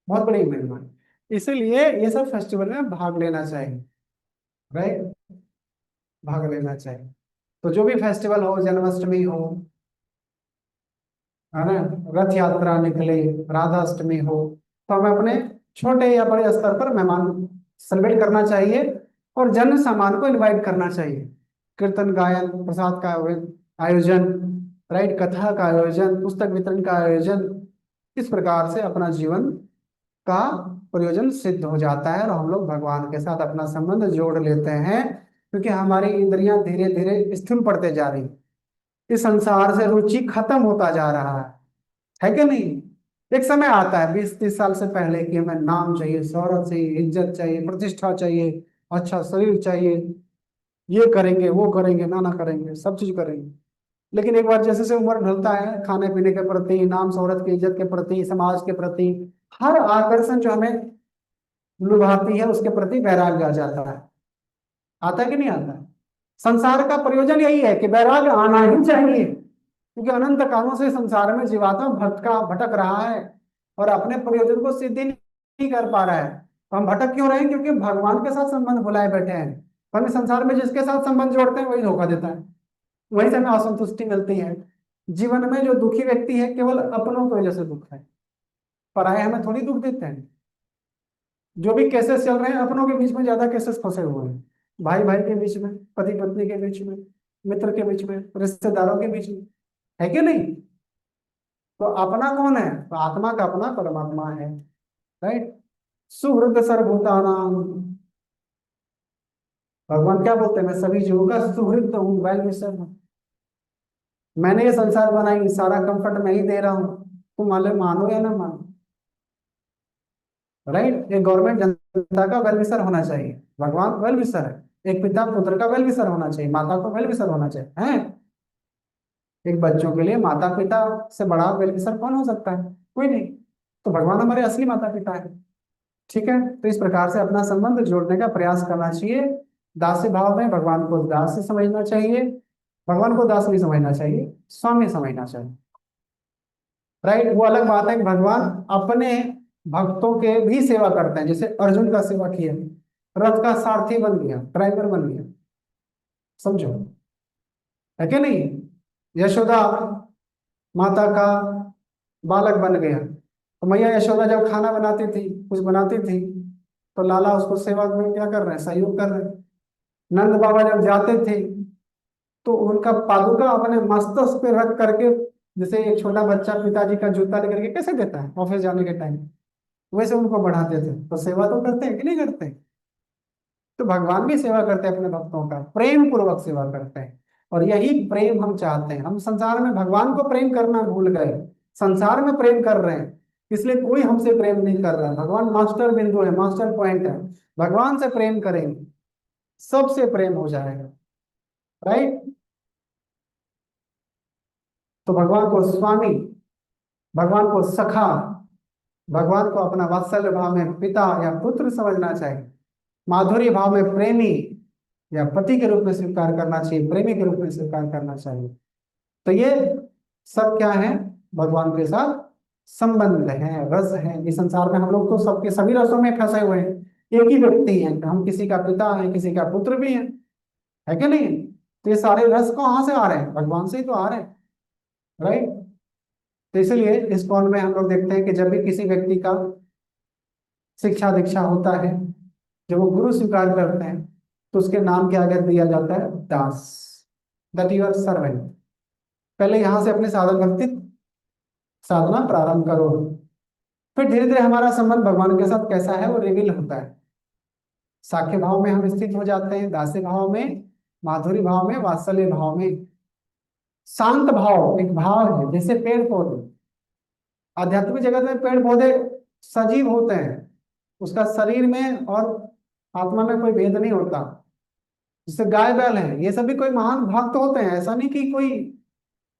बहुत बड़ी महिमा है। इसीलिए ये सब फेस्टिवल में भाग लेना चाहिए, राइट, भाग लेना चाहिए। तो जो भी फेस्टिवल हो, जन्माष्टमी हो, है ना, रथ यात्रा निकले, राधाष्टमी हो, तो हमें अपने छोटे या बड़े स्तर पर मेहमान सेलिब्रेट करना चाहिए, और जन सामान को इनवाइट करना चाहिए। कीर्तन गायन, प्रसाद का आयोजन, राइट, कथा का आयोजन, पुस्तक वितरण का आयोजन, इस प्रकार से अपना जीवन का प्रयोजन सिद्ध हो जाता है, और हम लोग भगवान के साथ अपना संबंध जोड़ लेते हैं। क्योंकि हमारी इंद्रियां धीरे धीरे स्थूल पड़ते जा रही, इस संसार से रुचि खत्म होता जा रहा है कि नहीं। एक समय आता है 20-30 साल से पहले कि हमें नाम चाहिए, शोहरत चाहिए, इज्जत चाहिए, प्रतिष्ठा चाहिए, अच्छा शरीर चाहिए, ये करेंगे वो करेंगे, नाना करेंगे, सब चीज करेंगे। लेकिन एक बार जैसे जैसे उम्र ढलता है, खाने पीने के प्रति, नाम शोहरत की, इज्जत के प्रति, समाज के प्रति, हर आकर्षण जो हमें लुभाती है, उसके प्रति वैराग्य आ जाता है। आता है कि नहीं आता है। संसार का प्रयोजन यही है कि वैराग्य आना ही चाहिए, क्योंकि अनंत कालों से संसार में जीवात्मा भटका भटक रहा है, और अपने प्रयोजन को सिद्ध ही नहीं कर पा रहा है। तो हम भटक क्यों रहे हैं? क्योंकि भगवान के साथ संबंध भुलाए बैठे हैं। तो हमें संसार में जिसके साथ संबंध जोड़ते हैं वही धोखा देता है, वहीं से हमें असंतुष्टि मिलती है। जीवन में जो दुखी व्यक्ति है, केवल अपनों की वजह से दुख है, पराये हमें थोड़ी दुख देते हैं। जो भी केसेस चल रहे हैं, अपनों के बीच में ज्यादा केसेस फंसे हुए हैं, भाई भाई के बीच में, पति पत्नी के बीच में, मित्र के बीच में, रिश्तेदारों के बीच में, है कि नहीं। तो अपना कौन है? तो आत्मा का अपना परमात्मा है, राइट। सुहृद सर्वभूतानां, भगवान क्या बोलते हैं? मैं सभी जीवों का सुहृद हूँ, वेल विशर हूँ। मैंने ये संसार बनाई, सारा कंफर्ट मैं ही दे रहा हूँ, तुम माले मानो या ना मानो, राइट। एक गवर्नमेंट जनता का वेल विशर होना चाहिए, भगवान वेल विशर है। एक पिता पुत्र का वेल विशर होना चाहिए, माता को वेल विशर होना चाहिए, है। एक बच्चों के लिए माता पिता से बड़ा वेल विशर कौन हो सकता है? कोई नहीं। तो भगवान हमारे असली माता पिता है, ठीक है। तो इस प्रकार से अपना संबंध जोड़ने का प्रयास करना चाहिए। दास्य भाव में भगवान को दास से समझना चाहिए, भगवान को दास नहीं समझना चाहिए, स्वामी समझना चाहिए, राइट। वो अलग बात है कि भगवान अपने भक्तों के भी सेवा करते हैं, जैसे अर्जुन का सेवा किया, रथ का सारथी बन गया, ड्राइवर बन गया, समझो, है कि नहीं। यशोदा माता का बालक बन गया, तो मैया यशोदा जब खाना बनाती थी, कुछ बनाती थी, तो लाला उसको सेवा में क्या कर रहे हैं, सहयोग कर रहे हैं। नंद बाबा जब जाते थे, तो उनका पादुका अपने मस्तक पे रख करके, जैसे एक छोटा बच्चा पिताजी का जूता लेकर के कैसे देता है ऑफिस जाने के टाइम, वैसे उनको बढ़ाते थे। तो सेवा तो करते हैं कि नहीं करते। तो भगवान भी सेवा करते हैं, अपने भक्तों का प्रेम पूर्वक सेवा करते हैं। और यही प्रेम हम चाहते हैं। हम संसार में भगवान को प्रेम करना भूल गए, संसार में प्रेम कर रहे हैं, इसलिए कोई हमसे प्रेम नहीं कर रहा है। भगवान मास्टर बिंदु है, मास्टर पॉइंट है। भगवान से प्रेम करेंगे, सबसे प्रेम हो जाएगा, राइट। तो भगवान को स्वामी, भगवान को सखा, भगवान को अपना वात्सल्य भाव में पिता या पुत्र समझना चाहिए, माधुर्य भाव में प्रेमी या पति के रूप में स्वीकार करना चाहिए, प्रेमी के रूप में स्वीकार करना चाहिए। तो ये सब क्या है, भगवान के साथ संबंध है, रस है। इस संसार में हम लोग तो सबके सभी रसों में फंसे हुए हैं। एक ही व्यक्ति है, हम किसी का पिता है, किसी का पुत्र भी है कि नहीं। तो ये सारे रस कहाँ से आ रहे हैं, भगवान से ही तो आ रहे हैं, राइट। तो इसलिए इस कौन में हम लोग देखते हैं कि जब भी किसी व्यक्ति का शिक्षा दीक्षा होता है, जब वो गुरु स्वीकार करते हैं, तो उसके नाम के आगे दिया जाता है दास, दैट यूर सर्वेंट। पहले यहां से अपने साधन भक्ति साधना प्रारंभ करो, फिर धीरे धीरे हमारा संबंध भगवान के साथ कैसा है वो रिवील होता है। साख्य भाव में हम स्थित हो जाते हैं, दास्य भाव में, माधुरी भाव में, वात्सल्य भाव में। शांत भाव एक भाव है, जैसे पेड़ पौधे, आध्यात्मिक जगत में पेड़ पौधे सजीव होते हैं, उसका शरीर में और आत्मा में कोई भेद नहीं होता। जैसे गाय बैल है, ये सभी कोई महान भक्त होते हैं, ऐसा नहीं कि कोई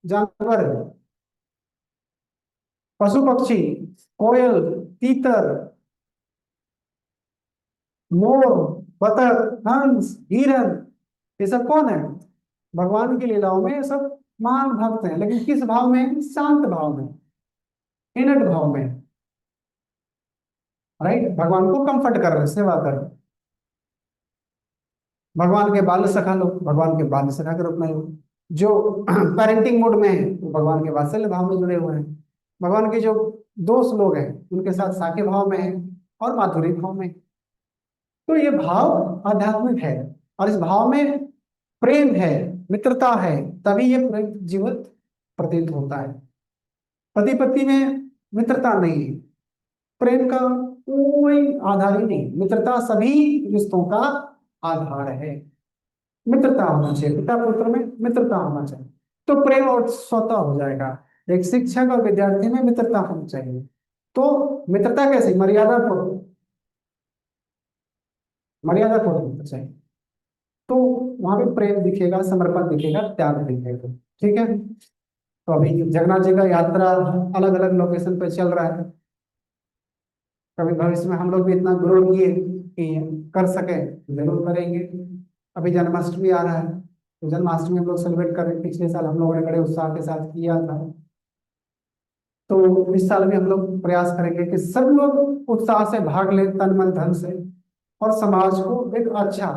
जानवर है। पशु पक्षी, कोयल, तीतर, मोर, बतख, हंस, हिरन, ये सब कौन है, भगवान की लीलाओं में ये सब महान भक्त हैं। लेकिन किस भाव में, शांत भाव में, इनट भाव में, राइट। भगवान को कंफर्ट कर रहे, सेवा कर रहे। भगवान के बाल सखा लोग भगवान के बाल सखा के रूप में हो। जो पेरेंटिंग मोड में है वो भगवान के वात्सल्य भाव में जुड़े हुए हैं। भगवान के जो दोस्त लोग हैं उनके साथ साके भाव में है और माधुरी भाव में। तो ये भाव आध्यात्मिक है, और इस भाव में प्रेम है, मित्रता है, तभी ये प्रेम जीवित प्रतीत होता है। पति पत्नी में मित्रता नहीं है, प्रेम का कोई आधार ही नहीं। मित्रता सभी रिश्तों का आधार है। मित्रता होना चाहिए, पिता पुत्र में मित्रता होना चाहिए, तो प्रेम और स्वतः हो जाएगा। एक शिक्षक और विद्यार्थी में मित्रता होनी चाहिए। तो मित्रता कैसे, मर्यादा पूर्वक, मर्यादा पूर्वक होना चाहिए। तो वहां पे प्रेम दिखेगा, समर्पण दिखेगा, त्याग दिखेगा, ठीक है। तो अभी जगन्नाथ जी का यात्रा अलग अलग लोकेशन पे चल रहा है। कभी भविष्य में हम लोग भी इतना ग्रो किए कि कर सके, जरूर करेंगे। अभी जन्माष्टमी आ रहा है, तो जन्माष्टमी हम लोग सेलिब्रेट करें। पिछले साल हम लोगों ने बड़े उत्साह के साथ किया था, तो इस साल भी हम लोग प्रयास करेंगे कि सब लोग उत्साह से भाग लें, तन मन धन से, और समाज को एक अच्छा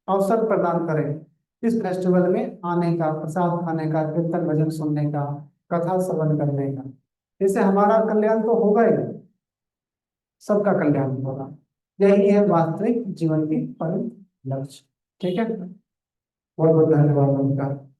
अवसर प्रदान करें इस फेस्टिवल में आने का, प्रसाद खाने का, कीर्तन भजन सुनने का, कथा श्रवण करने का। इससे हमारा कल्याण तो होगा ही, सबका कल्याण होगा। यही है वास्तविक जीवन की परम लक्ष्य, ठीक है। बहुत बहुत धन्यवाद उनका।